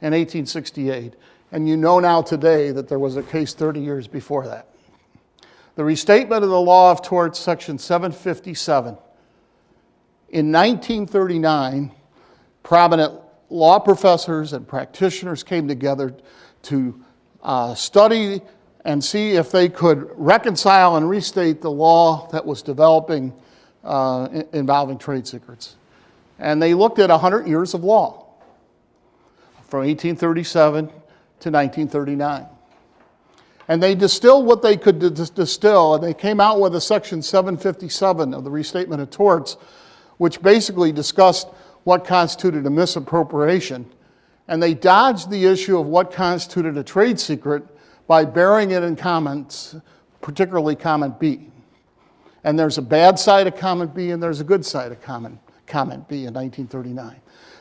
in 1868. And you know now today that there was a case 30 years before that. The restatement of the law of torts, section 757. In 1939, prominent law professors and practitioners came together to study and see if they could reconcile and restate the law that was developing involving trade secrets. And they looked at 100 years of law, from 1837 to 1939. And they distilled what they could distill, and they came out with a section 757 of the Restatement of Torts, which basically discussed what constituted a misappropriation. And they dodged the issue of what constituted a trade secret by burying it in comments, particularly comment B. And there's a bad side of comment B and there's a good side of comment B in 1939.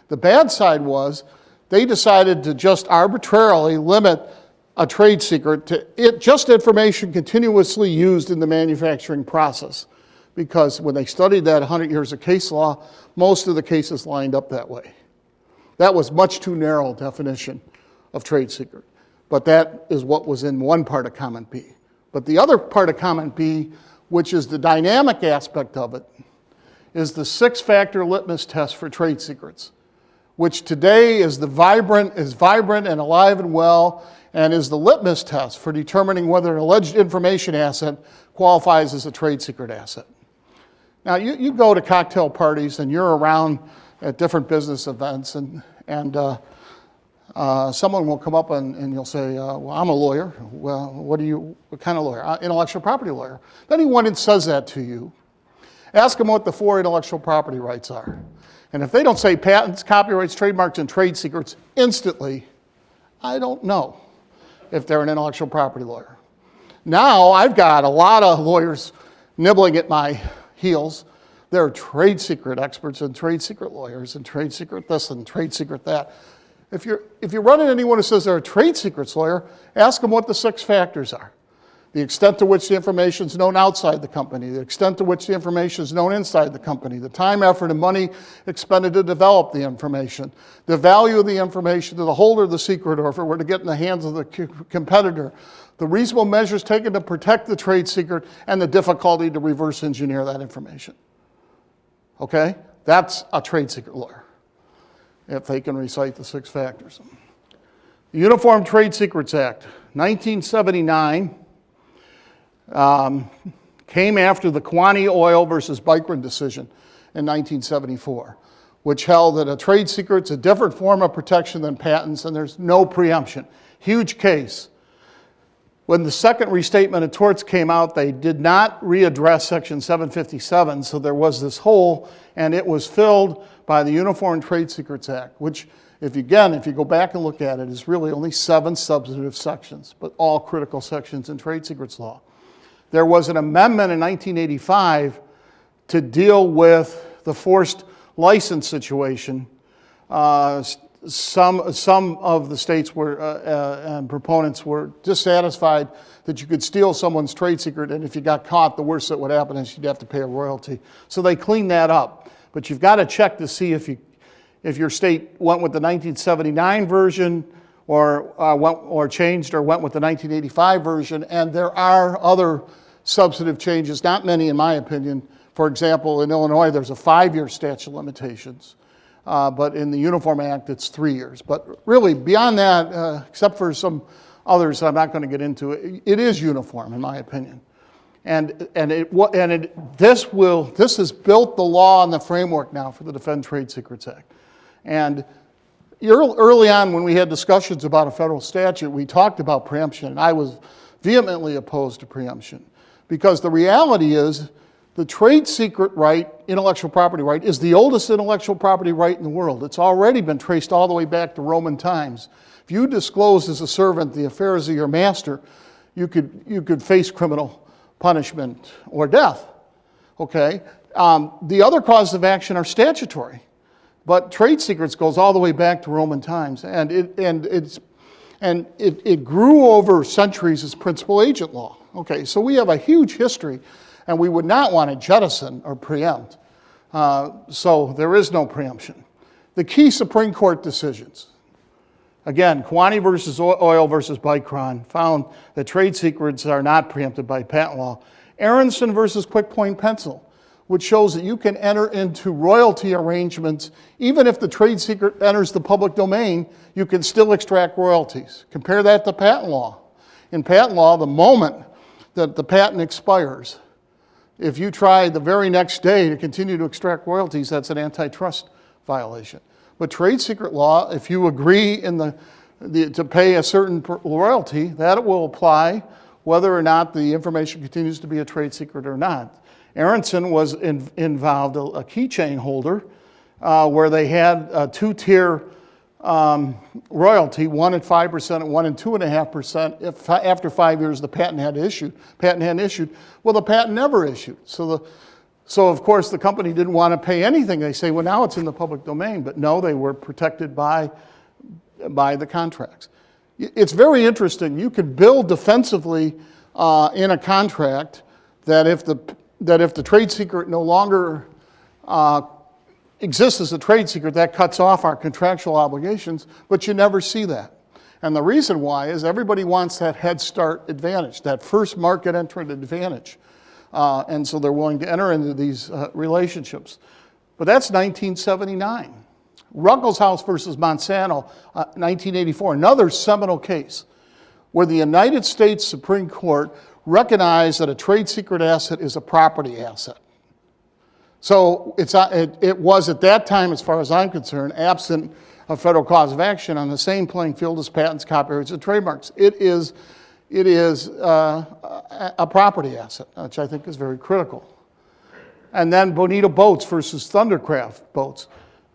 The bad side was they decided to just arbitrarily limit a trade secret to just information continuously used in the manufacturing process. Because when they studied that 100 years of case law, most of the cases lined up that way. That was much too narrow a definition of trade secret. But that is what was in one part of comment B. But the other part of comment B, which is the dynamic aspect of it, is the 6-factor litmus test for trade secrets, which today is vibrant and alive and well, and is the litmus test for determining whether an alleged information asset qualifies as a trade secret asset. Now, you go to cocktail parties and you're around at different business events, and someone will come up and you'll say, well, I'm a lawyer. Well, what kind of lawyer? Intellectual property lawyer. Then anyone that says that to you, ask them what the 4 intellectual property rights are. And if they don't say patents, copyrights, trademarks, and trade secrets instantly, I don't know if they're an intellectual property lawyer. Now I've got a lot of lawyers nibbling at my heels. They're trade secret experts and trade secret lawyers and trade secret this and trade secret that. If you're running anyone who says they're a trade secrets lawyer, ask them what the 6 factors are. The extent to which the information is known outside the company, the extent to which the information is known inside the company, the time, effort, and money expended to develop the information, the value of the information to the holder of the secret, or if it were to get in the hands of the competitor, the reasonable measures taken to protect the trade secret, and the difficulty to reverse engineer that information. Okay? That's a trade secret lawyer, if they can recite the 6 factors. The Uniform Trade Secrets Act, 1979, came after the Kwani Oil versus Bikram decision in 1974, which held that a trade secret's a different form of protection than patents and there's no preemption. Huge case. When the second restatement of torts came out, they did not readdress Section 757, so there was this hole, and it was filled by the Uniform Trade Secrets Act, which, if you go back and look at it, is really only 7 substantive sections, but all critical sections in trade secrets law. There was an amendment in 1985 to deal with the forced license situation. Some of the states were and proponents were dissatisfied that you could steal someone's trade secret, and if you got caught, the worst that would happen is you'd have to pay a royalty. So they cleaned that up. But you've got to check to see if your state went with the 1979 version or changed or went with the 1985 version. And there are other substantive changes, not many in my opinion. For example, in Illinois, there's a 5-year statute of limitations. But in the Uniform Act, it's 3 years. But really, beyond that, except for some others I'm not going to get into, it is uniform, in my opinion. This has built the law and the framework now for the Defend Trade Secrets Act. And early on, when we had discussions about a federal statute, we talked about preemption, and I was vehemently opposed to preemption. Because the reality is, the trade secret right, intellectual property right, is the oldest intellectual property right in the world. It's already been traced all the way back to Roman times. If you disclosed as a servant the affairs of your master, you could face criminal punishment or death. Okay? The other causes of action are statutory, but trade secrets goes all the way back to Roman times, and it grew over centuries as principal agent law. Okay, so we have a huge history, and we would not want to jettison or preempt. So there is no preemption. The key Supreme Court decisions. Again, Kwani versus Oil versus Bikram found that trade secrets are not preempted by patent law. Aronson versus Quick Point Pencil, which shows that you can enter into royalty arrangements even if the trade secret enters the public domain, you can still extract royalties. Compare that to patent law. In patent law, the moment that the patent expires, if you try the very next day to continue to extract royalties, that's an antitrust violation. But trade secret law, if you agree to pay a certain royalty, that will apply whether or not the information continues to be a trade secret or not. Aronson was involved, a keychain holder, where they had a 2-tier royalty, one at 5% and one at 2.5%. If after 5 years the patent hadn't issued, well, the patent never issued. So of course the company didn't want to pay anything. They say, well, now it's in the public domain, but no, they were protected by the contracts. It's very interesting. You could build defensively in a contract that if the trade secret no longer exists as a trade secret, that cuts off our contractual obligations, but you never see that. And the reason why is everybody wants that head start advantage, that first market entrant advantage. And so they're willing to enter into these relationships. But that's 1979. Ruckelshaus versus Monsanto, 1984, another seminal case where the United States Supreme Court recognized that a trade secret asset is a property asset. So it was at that time, as far as I'm concerned, absent a federal cause of action on the same playing field as patents, copyrights, and trademarks. It is a property asset, which I think is very critical. And then Bonita Boats versus Thundercraft Boats.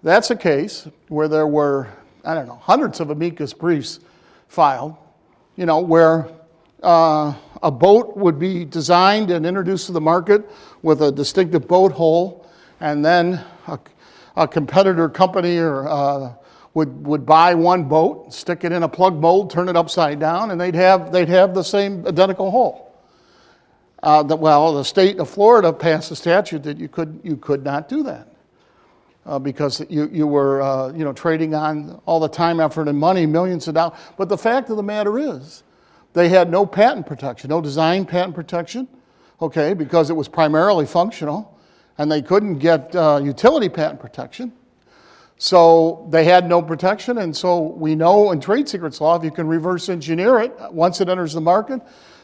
That's a case where there were, hundreds of amicus briefs filed, where a boat would be designed and introduced to the market with a distinctive boat hull, and then a competitor company would buy one boat, stick it in a plug mold, turn it upside down, and they'd have the same identical hull. The state of Florida passed a statute that you could not do that because you were trading on all the time, effort, and money, millions of dollars. But the fact of the matter is, they had no patent protection, no design patent protection, okay, because it was primarily functional, and they couldn't get utility patent protection. So they had no protection, and so we know in trade secrets law, if you can reverse engineer it, once it enters the market,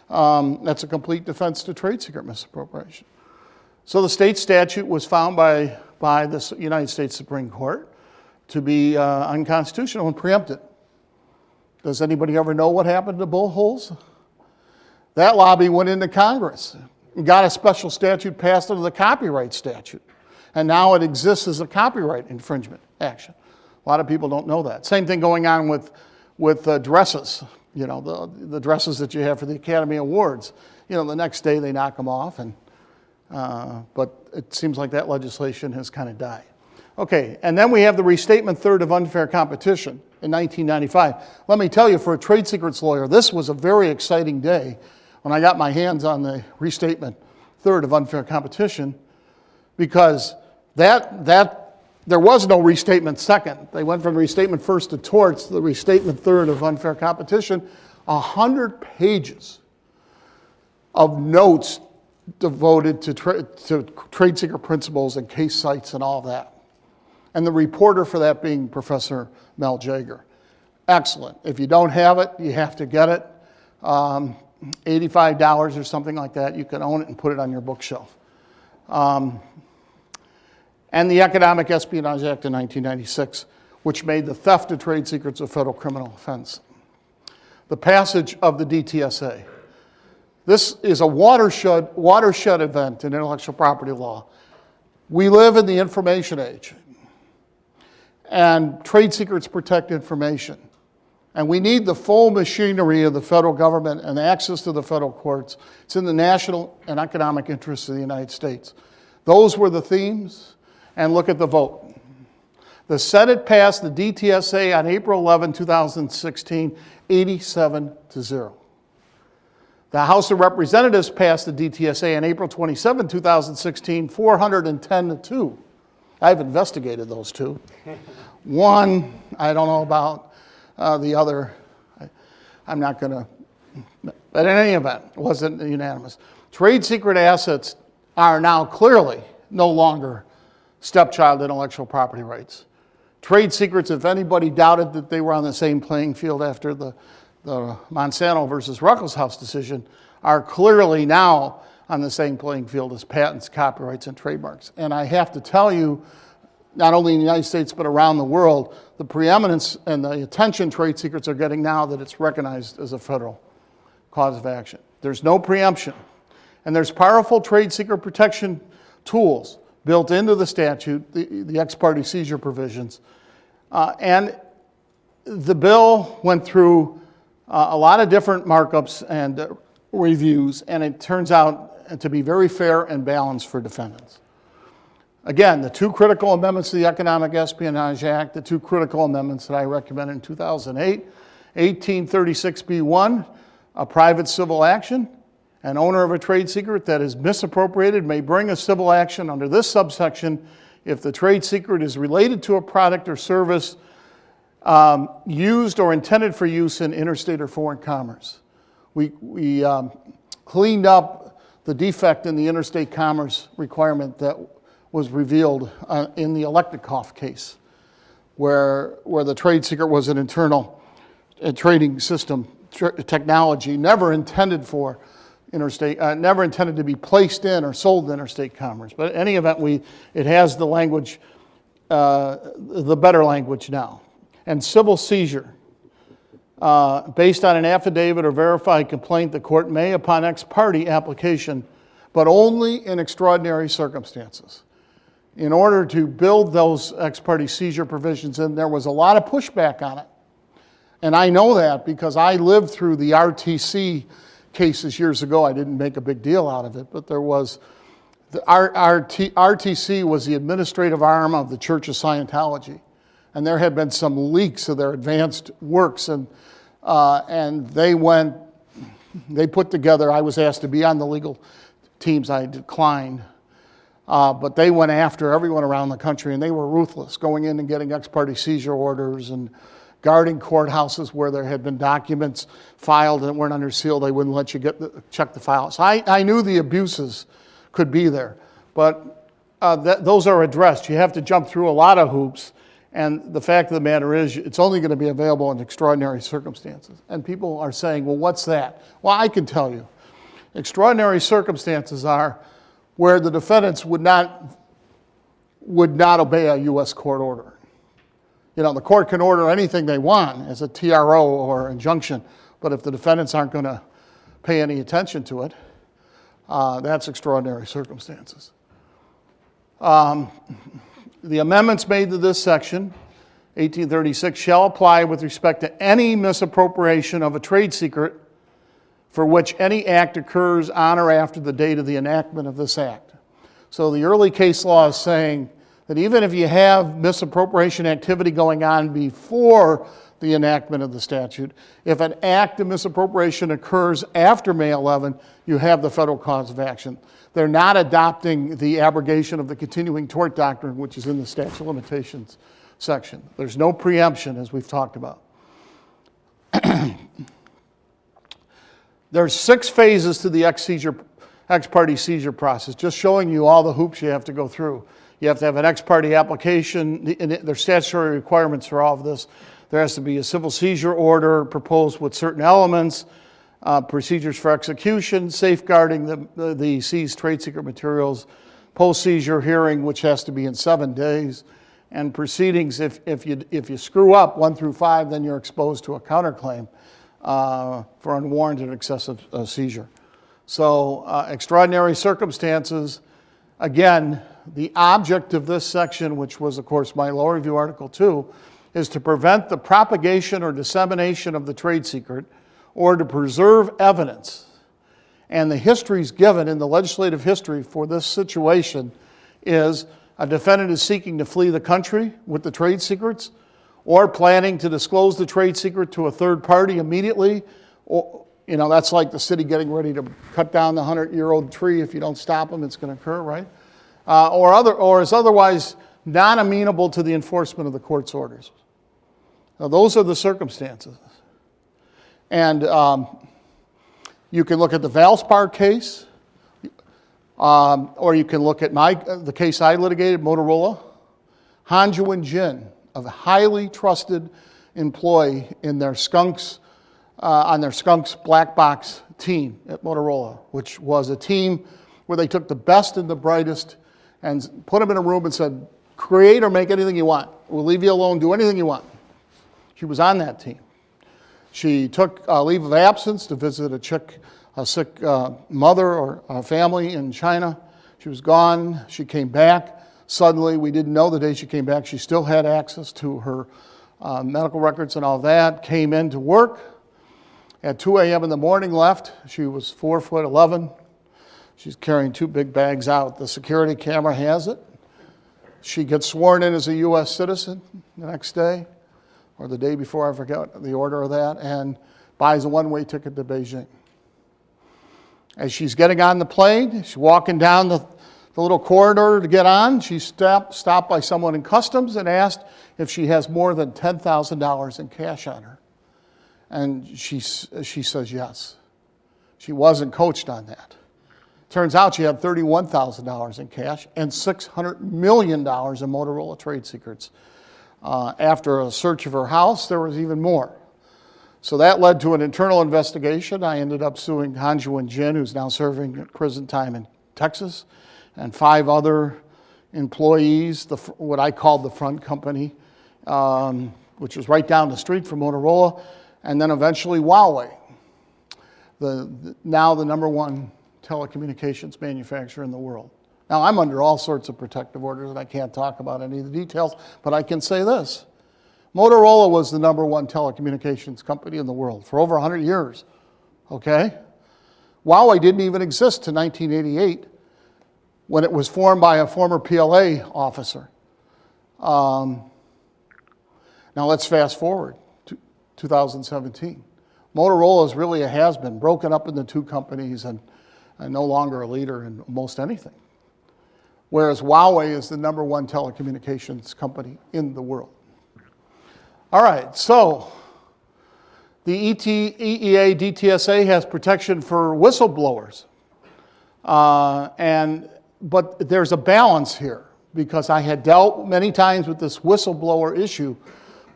that's a complete defense to trade secret misappropriation. So the state statute was found by the United States Supreme Court to be unconstitutional and preempted. Does anybody ever know what happened to bull hulls? That lobby went into Congress and got a special statute passed under the copyright statute. And now it exists as a copyright infringement action. A lot of people don't know that. Same thing going on with dresses, the dresses that you have for the Academy Awards. The next day they knock them off, but it seems like that legislation has kind of died. Okay, and then we have the restatement third of unfair competition in 1995. Let me tell you, for a trade secrets lawyer, this was a very exciting day when I got my hands on the restatement third of unfair competition, because there was no restatement second. They went from restatement first to torts to the restatement third of unfair competition. 100 pages of notes devoted to trade secret principles and case cites and all that. And the reporter for that being Professor Mel Jager. Excellent. If you don't have it, you have to get it. $85 or something like that. You can own it and put it on your bookshelf. And the Economic Espionage Act in 1996, which made the theft of trade secrets a federal criminal offense. The passage of the DTSA. This is a watershed event in intellectual property law. We live in the information age, and trade secrets protect information. And we need the full machinery of the federal government and access to the federal courts. It's in the national and economic interests of the United States. Those were the themes, and look at the vote. The Senate passed the DTSA on April 11, 2016, 87-0. The House of Representatives passed the DTSA on April 27, 2016, 410-2. I've investigated those two. One, I don't know about. The other, I'm not going to. But in any event, it wasn't unanimous. Trade secret assets are now clearly no longer stepchild intellectual property rights. Trade secrets, if anybody doubted that they were on the same playing field after the Monsanto versus Ruckelshaus decision, are clearly now on the same playing field as patents, copyrights, and trademarks. And I have to tell you, not only in the United States but around the world, the preeminence and the attention trade secrets are getting now that it's recognized as a federal cause of action. There's no preemption. And there's powerful trade secret protection tools built into the statute, the ex parte seizure provisions. And the bill went through a lot of different markups and reviews, and it turns out to be very fair and balanced for defendants. Again, the two critical amendments to the Economic Espionage Act, the two critical amendments that I recommended in 2008, 1836b1, a private civil action. An owner of a trade secret that is misappropriated may bring a civil action under this subsection if the trade secret is related to a product or service used or intended for use in interstate or foreign commerce. We cleaned up the defect in the interstate commerce requirement that was revealed in the Electrikoff case, where the trade secret was an internal trading system technology never intended for interstate, never intended to be placed in or sold in interstate commerce. But in any event, it has the language, the better language now. And civil seizure, based on an affidavit or verified complaint, the court may, upon ex parte application, but only in extraordinary circumstances. In order to build those ex parte seizure provisions in, there was a lot of pushback on it. And I know that because I lived through the RTC cases years ago. I didn't make a big deal out of it, but there was, RTC was the administrative arm of the Church of Scientology. And there had been some leaks of their advanced works, and they put together, I was asked to be on the legal teams, I declined. But they went after everyone around the country, and they were ruthless, going in and getting ex parte seizure orders and guarding courthouses where there had been documents filed that weren't under seal. They wouldn't let you check the files. So I knew the abuses could be there, but those are addressed. You have to jump through a lot of hoops, and the fact of the matter is it's only going to be available in extraordinary circumstances. And people are saying, well, what's that? Well, I can tell you. Extraordinary circumstances are where the defendants would not obey a U.S. court order. You know, the court can order anything they want as a TRO or injunction, but if the defendants aren't going to pay any attention to it, that's extraordinary circumstances. The amendments made to this section, 1836, shall apply with respect to any misappropriation of a trade secret for which any act occurs on or after the date of the enactment of this act. So the early case law is saying that even if you have misappropriation activity going on before the enactment of the statute, if an act of misappropriation occurs after May 11, you have the federal cause of action. They're not adopting the abrogation of the continuing tort doctrine, which is in the statute of limitations section. There's no preemption, as we've talked about. There's 6 phases to the ex parte seizure process, just showing you all the hoops you have to go through. You have to have an ex parte application. There's statutory requirements for all of this. There has to be a civil seizure order proposed with certain elements, procedures for execution, safeguarding the seized trade secret materials, post-seizure hearing, which has to be in 7 days, and proceedings. If you screw up 1 through 5, then you're exposed to a counterclaim for unwarranted excessive seizure. So extraordinary circumstances, again, the object of this section, which was, of course, my law review article 2, is to prevent the propagation or dissemination of the trade secret or to preserve evidence. And the histories given in the legislative history for this situation is a defendant is seeking to flee the country with the trade secrets or planning to disclose the trade secret to a third party immediately. Or, you know, that's like the city getting ready to cut down the 100-year-old tree. If you don't stop them, it's going to occur, right? Or is otherwise non-amenable to the enforcement of the court's orders. Now, those are the circumstances. And you can look at the Valspar case, or you can look at the case I litigated, Motorola. Hanjuan Jin, a highly trusted employee in their Skunks, on their Skunks black box team at Motorola, which was a team where they took the best and the brightest and put them in a room and said, create or make anything you want. We'll leave you alone, do anything you want. She was on that team. She took a leave of absence to visit a sick mother or a family in China. She was gone. She came back. Suddenly, we didn't know the day she came back. She still had access to her medical records and all that. Came in to work. At 2 a.m. in the morning, left. She was 4'11". She's carrying 2 big bags out. The security camera has it. She gets sworn in as a U.S. citizen the next day, or the day before, I forget the order of that, and buys a one-way ticket to Beijing. As she's getting on the plane, she's walking down the little corridor to get on. She's stopped by someone in customs and asked if she has more than $10,000 in cash on her. And she says yes. She wasn't coached on that. Turns out she had $31,000 in cash and $600 million in Motorola trade secrets. After a search of her house, there was even more. So that led to an internal investigation. I ended up suing Hanjuan Jin, who's now serving prison time in Texas, and 5 other employees, what I called the front company, which was right down the street from Motorola, and then eventually Huawei, now the #1 telecommunications manufacturer in the world. Now, I'm under all sorts of protective orders, and I can't talk about any of the details, but I can say this. Motorola was the #1 telecommunications company in the world for over 100 years, okay? Huawei didn't even exist to 1988 when it was formed by a former PLA officer. Now let's fast forward to 2017. Motorola is really a has-been, broken up into two companies and no longer a leader in most anything. Whereas Huawei is the #1 telecommunications company in the world. All right, so the EEA DTSA has protection for whistleblowers. But there's a balance here because I had dealt many times with this whistleblower issue.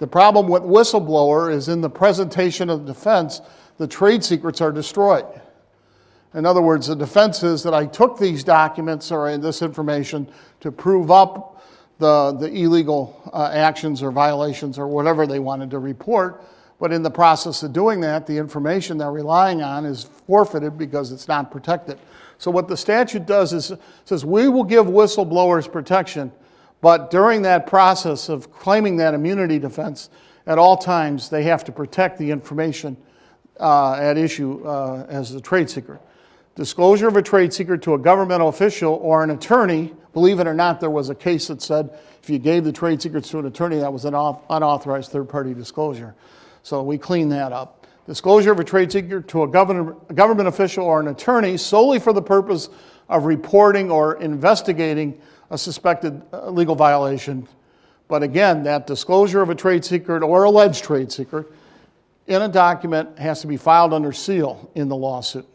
The problem with whistleblower is in the presentation of the defense, the trade secrets are destroyed. In other words, the defense is that I took these documents or this information to prove up the illegal actions or violations or whatever they wanted to report. But in the process of doing that, the information they're relying on is forfeited because it's not protected. So what the statute does is says we will give whistleblowers protection, but during that process of claiming that immunity defense, at all times they have to protect the information at issue as a trade secret. Disclosure of a trade secret to a governmental official or an attorney, believe it or not, there was a case that said if you gave the trade secrets to an attorney, that was an unauthorized third-party disclosure. So we cleaned that up. Disclosure of a trade secret to a government official or an attorney solely for the purpose of reporting or investigating a suspected legal violation. But again, that disclosure of a trade secret or alleged trade secret in a document has to be filed under seal in the lawsuit.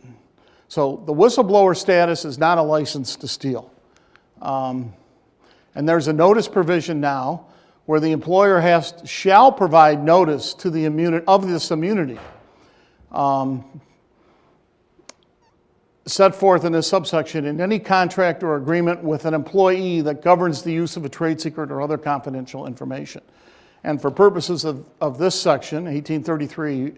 So the whistleblower status is not a license to steal. And there's a notice provision now where the employer shall provide notice to the of this immunity set forth in this subsection in any contract or agreement with an employee that governs the use of a trade secret or other confidential information. And for purposes of this section, 1833,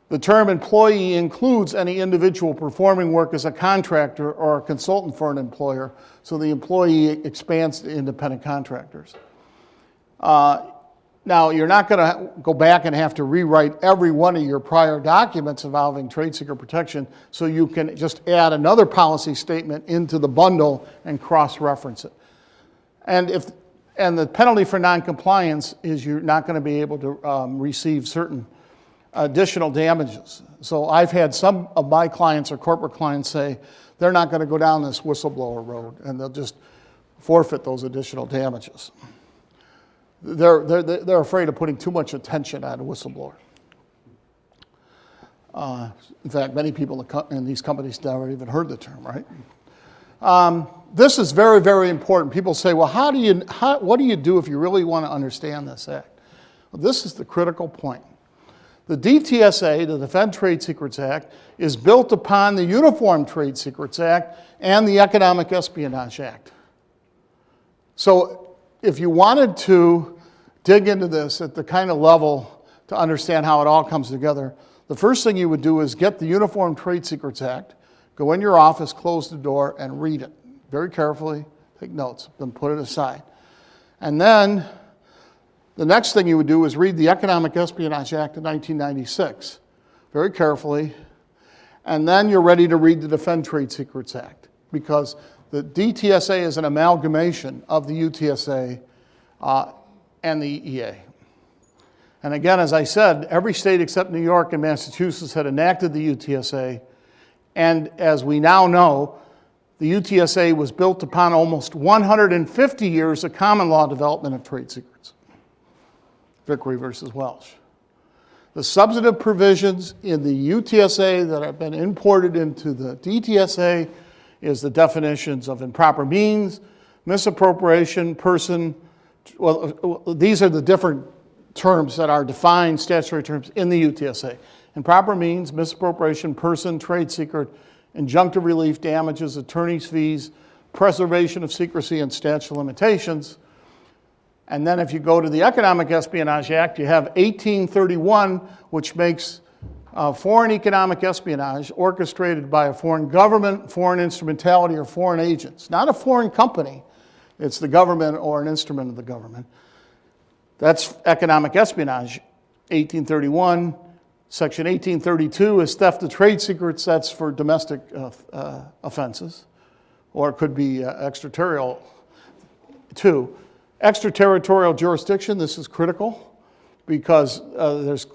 the term employee includes any individual performing work as a contractor or a consultant for an employer, so the employee expands to independent contractors. Now, you're not going to go back and have to rewrite every one of your prior documents involving trade secret protection, so you can just add another policy statement into the bundle and cross-reference it. And the penalty for noncompliance is you're not going to be able to receive certain additional damages. So I've had some of my clients or corporate clients say they're not going to go down this whistleblower road, and they'll just forfeit those additional damages. They're afraid of putting too much attention on a whistleblower. In fact, many people in these companies never even heard the term, right? This is very, very important. People say, well, what do you do if you really want to understand this act? Well, this is the critical point. The DTSA, the Defend Trade Secrets Act, is built upon the Uniform Trade Secrets Act and the Economic Espionage Act. So if you wanted to dig into this at the kind of level to understand how it all comes together, the first thing you would do is get the Uniform Trade Secrets Act, go in your office, close the door, and read it very carefully, take notes, then put it aside. And then the next thing you would do is read the Economic Espionage Act of 1996 very carefully, and then you're ready to read the Defend Trade Secrets Act, because the DTSA is an amalgamation of the UTSA and the EEA. And again, as I said, every state except New York and Massachusetts had enacted the UTSA, and as we now know, the UTSA was built upon almost 150 years of common law development of trade secrets. Vickery versus Welsh. The substantive provisions in the UTSA that have been imported into the DTSA is the definitions of improper means, misappropriation, person. Well, these are the different terms that are defined, statutory terms, in the UTSA. Improper means, misappropriation, person, trade secret, injunctive relief, damages, attorney's fees, preservation of secrecy, and statute of limitations. And then if you go to the Economic Espionage Act, you have 1831, which makes foreign economic espionage orchestrated by a foreign government, foreign instrumentality, or foreign agents. Not a foreign company, it's the government or an instrument of the government. That's economic espionage. 1831, Section 1832 is theft of trade secrets. That's for domestic offenses, or it could be extraterritorial too. Extraterritorial jurisdiction, this is critical because there's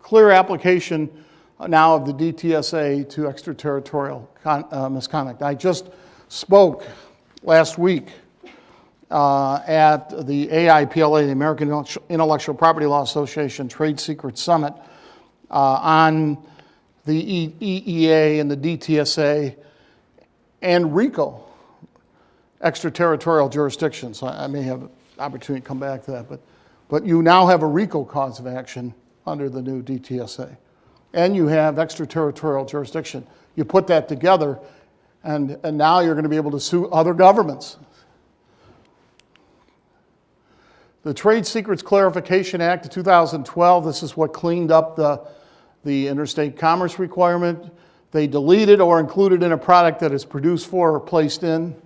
clear application now of the DTSA to extraterritorial misconduct. I just spoke last week at the AIPLA, the American Intellectual Property Law Association Trade Secret Summit, on the EEA and the DTSA and RICO, extraterritorial jurisdictions. So I may have an opportunity to come back to that, but you now have a RICO cause of action under the new DTSA. And you have extraterritorial jurisdiction. You put that together, and now you're going to be able to sue other governments. The Trade Secrets Clarification Act of 2012, this is what cleaned up the interstate commerce requirement. They deleted or included in a product that is produced for or placed in.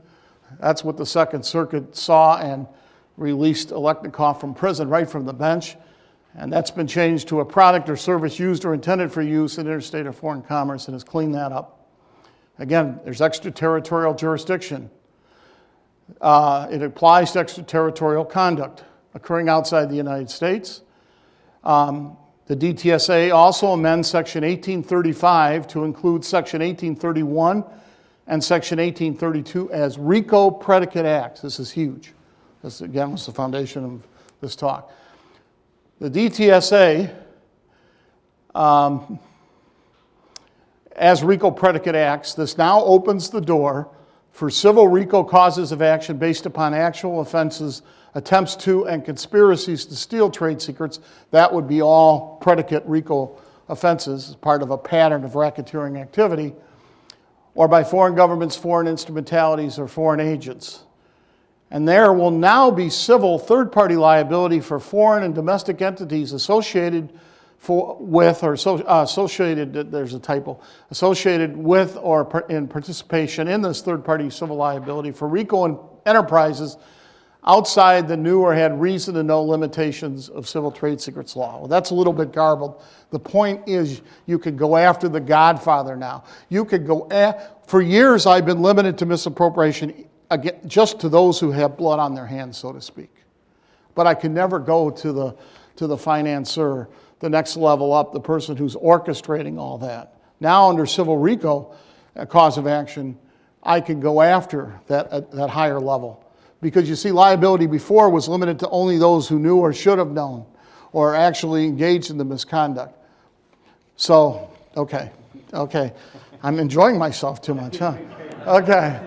That's what the Second Circuit saw and released Electnikov from prison right from the bench. And that's been changed to a product or service used or intended for use in interstate or foreign commerce, and has cleaned that up. Again, there's extraterritorial jurisdiction. It applies to extraterritorial conduct occurring outside the United States. The DTSA also amends Section 1835 to include Section 1831 and Section 1832 as RICO predicate acts. This is huge. This, again, was the foundation of this talk. The DTSA, as RICO predicate acts, this now opens the door for civil RICO causes of action based upon actual offenses, attempts to, and conspiracies to steal trade secrets. That would be all predicate RICO offenses as part of a pattern of racketeering activity, or by foreign governments, foreign instrumentalities, or foreign agents. And there will now be civil third-party liability for foreign and domestic entities associated associated, there's a typo, associated with or in participation in this third-party civil liability for RICO enterprises outside the new or had reason to know limitations of civil trade secrets law. Well, that's a little bit garbled. The point is you could go after the Godfather now. You could go, for years I've been limited to misappropriation again, just to those who have blood on their hands, so to speak. But I can never go to the financier, the next level up, the person who's orchestrating all that. Now under civil RICO cause of action, I can go after that higher level. Because you see, liability before was limited to only those who knew or should have known or actually engaged in the misconduct. So, okay. I'm enjoying myself too much, huh? Okay.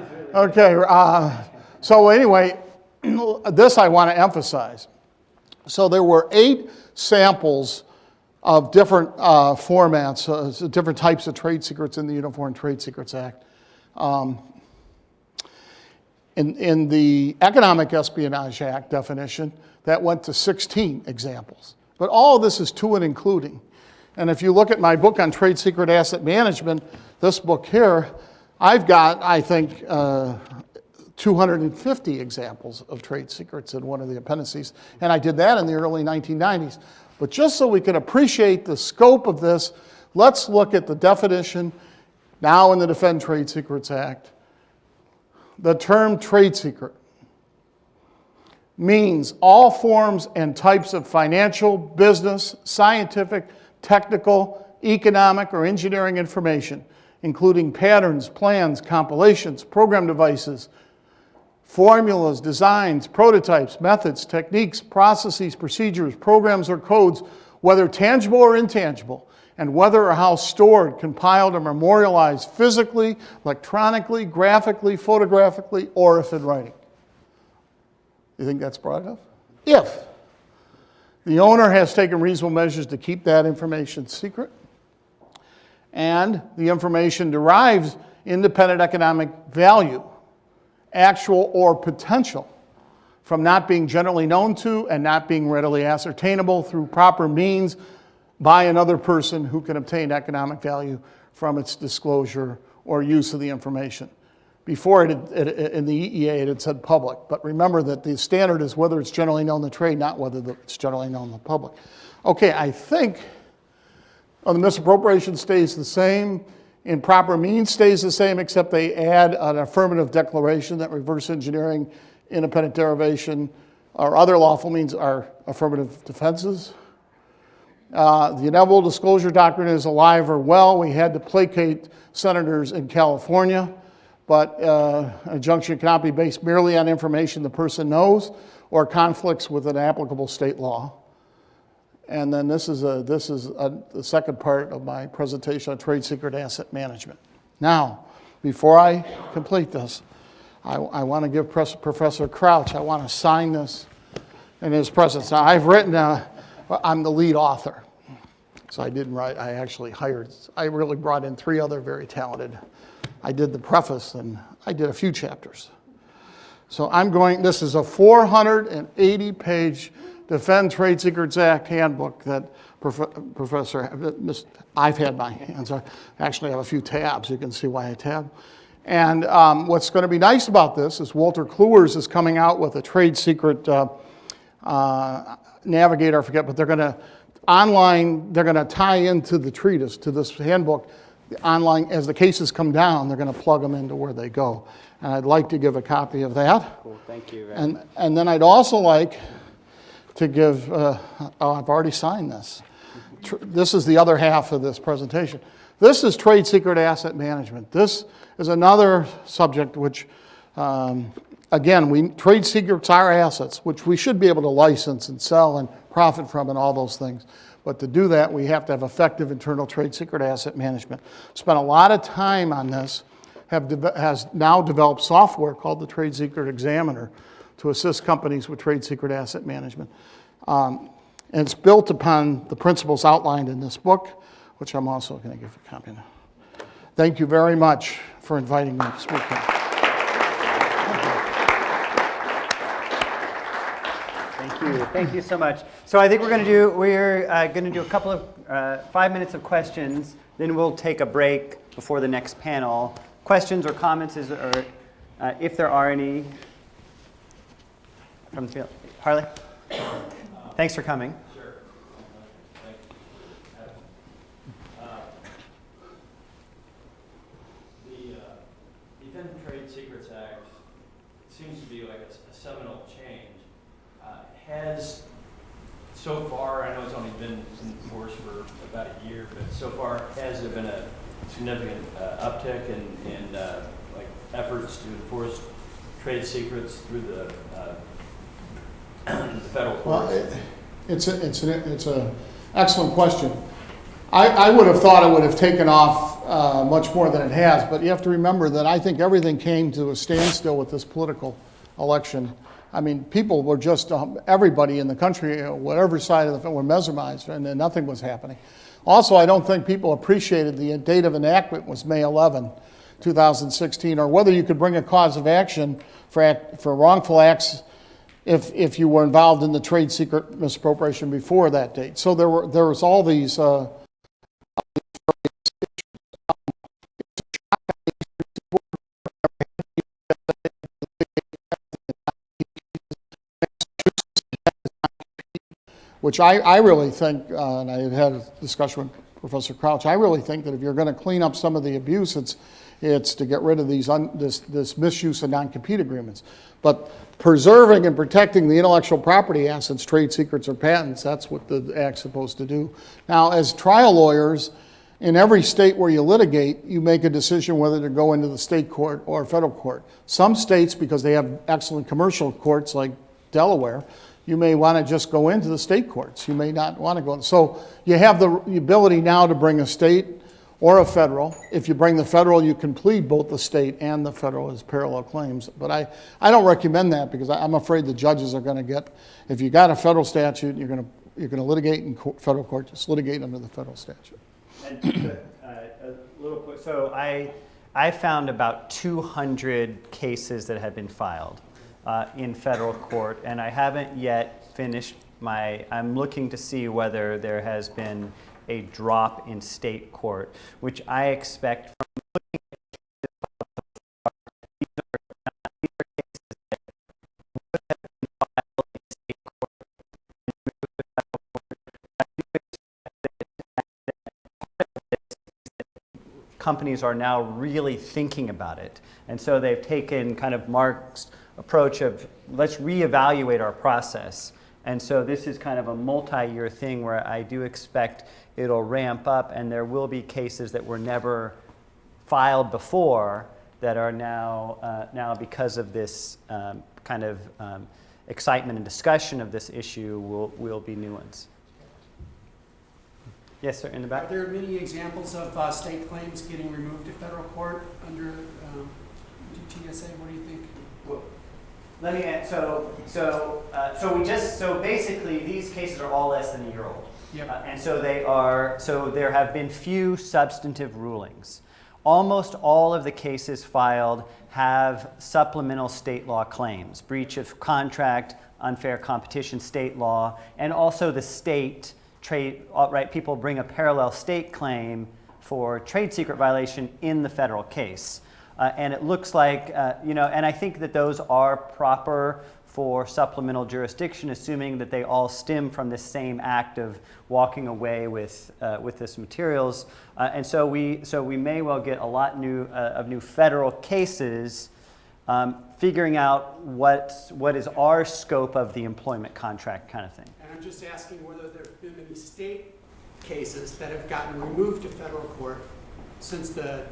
So anyway, this I want to emphasize. So there were 8 samples of different formats, different types of trade secrets in the Uniform Trade Secrets Act. In the Economic Espionage Act definition, that went to 16 examples. But all of this is to and including. And if you look at my book on trade secret asset management, this book here, I've got, I think, 250 examples of trade secrets in one of the appendices. And I did that in the early 1990s. But just so we can appreciate the scope of this, let's look at the definition now in the Defend Trade Secrets Act. The term trade secret means all forms and types of financial, business, scientific, technical, economic, or engineering information, including patterns, plans, compilations, program devices, formulas, designs, prototypes, methods, techniques, processes, procedures, programs, or codes, whether tangible or intangible, and whether or how stored, compiled, or memorialized physically, electronically, graphically, photographically, or if in writing. You think that's broad enough? If the owner has taken reasonable measures to keep that information secret, and the information derives independent economic value, actual or potential, from not being generally known to and not being readily ascertainable through proper means by another person who can obtain economic value from its disclosure or use of the information. Before in the EEA it had said public, but remember that the standard is whether it's generally known in the trade, not whether it's generally known in the public. Okay, I think the misappropriation stays the same. Improper means stays the same, except they add an affirmative declaration that reverse engineering, independent derivation, or other lawful means are affirmative defenses. The inevitable disclosure doctrine is alive or well. We had to placate senators in California, but an injunction cannot be based merely on information the person knows or conflicts with an applicable state law. And then this is the second part of my presentation on trade secret asset management. Now, before I complete this, I want to give Professor Crouch, I want to sign this in his presence. Now, I've written, I'm the lead author. So I didn't write, I really brought in 3 other very talented. I did the preface and I did a few chapters. So this is a 480-page Defend Trade Secrets Act handbook that I've had my hands on. Actually, I have a few tabs. You can see why I tab. And what's going to be nice about this is Walter Kluwer's is coming out with a trade secret navigator, I forget, but they're going to tie into the treatise, to this handbook, online, as the cases come down, they're going to plug them into where they go. And I'd like to give a copy of that. Cool, thank you. And then I'd also like to give, I've already signed this. This is the other half of this presentation. This is trade secret asset management. This is another subject which, again, trade secrets are assets, which we should be able to license and sell and profit from and all those things. But to do that, we have to have effective internal trade secret asset management. Spent a lot of time on this, has now developed software called the Trade Secret Examiner to assist companies with trade secret asset management. And it's built upon the principles outlined in this book, which I'm also going to give a copy of. Thank you very much for inviting me to speak here. Thank you so much. So I think we're going to do a couple of 5 minutes of questions, then we'll take a break before the next panel. Questions or comments, or if there are any from the field. Harley? Thanks for coming. Sure. Thank you. The Defend Trade Secrets Act seems to be like a seminal change. Has, so far, I know it's only been in force for about a year, but so far, has there been a significant uptick in like efforts to enforce trade secrets through the federal courts? Well, it's an excellent question. I would have thought it would have taken off much more than it has, but you have to remember that I think everything came to a standstill with this political election. I mean, people were just, everybody in the country, whatever side of the were mesmerized, and nothing was happening. Also, I don't think people appreciated the date of enactment was May 11, 2016, or whether you could bring a cause of action for wrongful acts if you were involved in the trade secret misappropriation before that date. So there was all these which I really think, and I had a discussion with Professor Crouch, I really think that if you're going to clean up some of the abuse, it's to get rid of this misuse of non-compete agreements. But preserving and protecting the intellectual property assets, trade secrets or patents, that's what the Act's supposed to do. Now, as trial lawyers, in every state where you litigate, you make a decision whether to go into the state court or federal court. Some states, because they have excellent commercial courts like Delaware, you may want to just go into the state courts. You may not want to go. So you have the ability now to bring a state or a federal. If you bring the federal, you can plead both the state and the federal as parallel claims. But I don't recommend that because I'm afraid the judges are going to get, if you got a federal statute, you're going to litigate in federal court, just litigate under the federal statute. And a little quick, so I found about 200 cases that have been filed in federal court, and I haven't yet finished I'm looking to see whether there has been a drop in state court, which I expect from looking at companies are now really thinking about it. And so they've taken kind of Mark's approach of let's reevaluate our process. And so this is kind of a multi-year thing where I do expect it'll ramp up, and there will be cases that were never filed before that are now because of this kind of excitement and discussion of this issue will be new ones. Yes, sir, in the back. Are there many examples of state claims getting removed to federal court under DTSA? What do you think? Well, let me add, so basically these cases are all less than a year old. Yep. And so there have been few substantive rulings. Almost all of the cases filed have supplemental state law claims, breach of contract, unfair competition state law, and also the state trade, right, people bring a parallel state claim for trade secret violation in the federal case. And it looks like, and I think that those are proper for supplemental jurisdiction, assuming that they all stem from this same act of walking away with this materials. And so we may well get a lot of new federal cases figuring out what is our scope of the employment contract kind of thing. And I'm just asking whether there have been any state cases that have gotten removed to federal court since the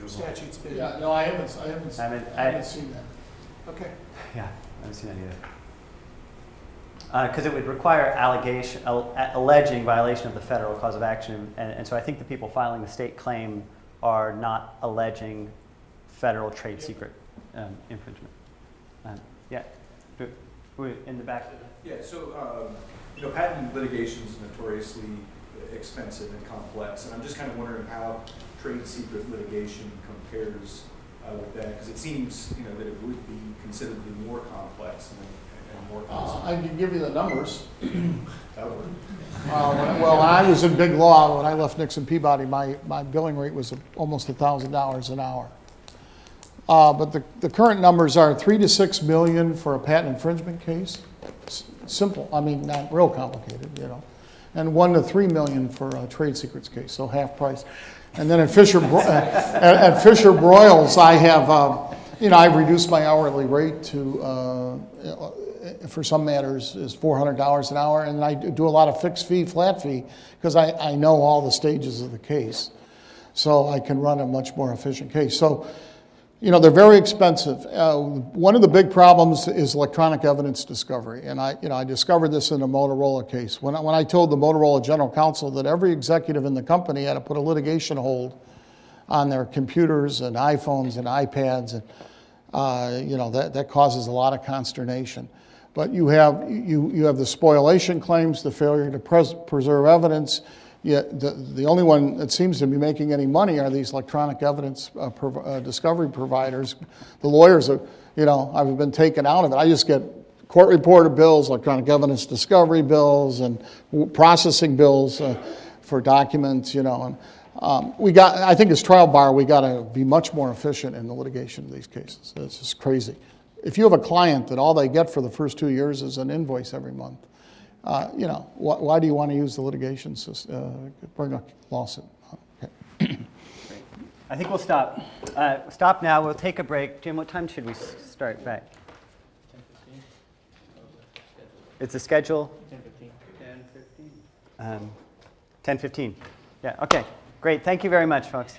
statute's been. Yeah, no, I haven't seen that. Okay. Yeah, I haven't seen that either. Because it would require alleging violation of the federal cause of action, and so I think the people filing the state claim are not alleging federal trade secret infringement. Yeah, in the back. Yeah, so patent litigation is notoriously expensive and complex, and I'm just kind of wondering how trade secret litigation compares with that, because it seems that it would be considerably more complex and more costly. I can give you the numbers. That would work. Well, when I was in big law, when I left Nixon Peabody, my billing rate was almost $1,000 an hour. But the current numbers are 3 to 6 million for a patent infringement case. Simple, I mean, not real complicated, and 1 to 3 million for a trade secrets case, so half price. And then at FisherBroyles, I have, I've reduced my hourly rate to, for some matters, is $400 an hour, and I do a lot of fixed fee, flat fee, because I know all the stages of the case, so I can run a much more efficient case. So, they're very expensive. One of the big problems is electronic evidence discovery, and I discovered this in the Motorola case. When I told the Motorola general counsel that every executive in the company had to put a litigation hold on their computers and iPhones and iPads, and that causes a lot of consternation. But you have the spoliation claims, the failure to preserve evidence. Yet the only one that seems to be making any money are these electronic evidence discovery providers. The lawyers are, I've been taken out of it. I just get court reporter bills, electronic evidence discovery bills, and processing bills for documents, And I think as trial bar, we got to be much more efficient in the litigation of these cases. It's just crazy. If you have a client that all they get for the first 2 years is an invoice every month, why do you want to use the litigation system, bring a lawsuit? Okay. I think we'll stop. Stop now. We'll take a break. Jim, what time should we start back? 10:15. It's a schedule? 10:15. 10:15. Yeah, okay. Great. Thank you very much, folks.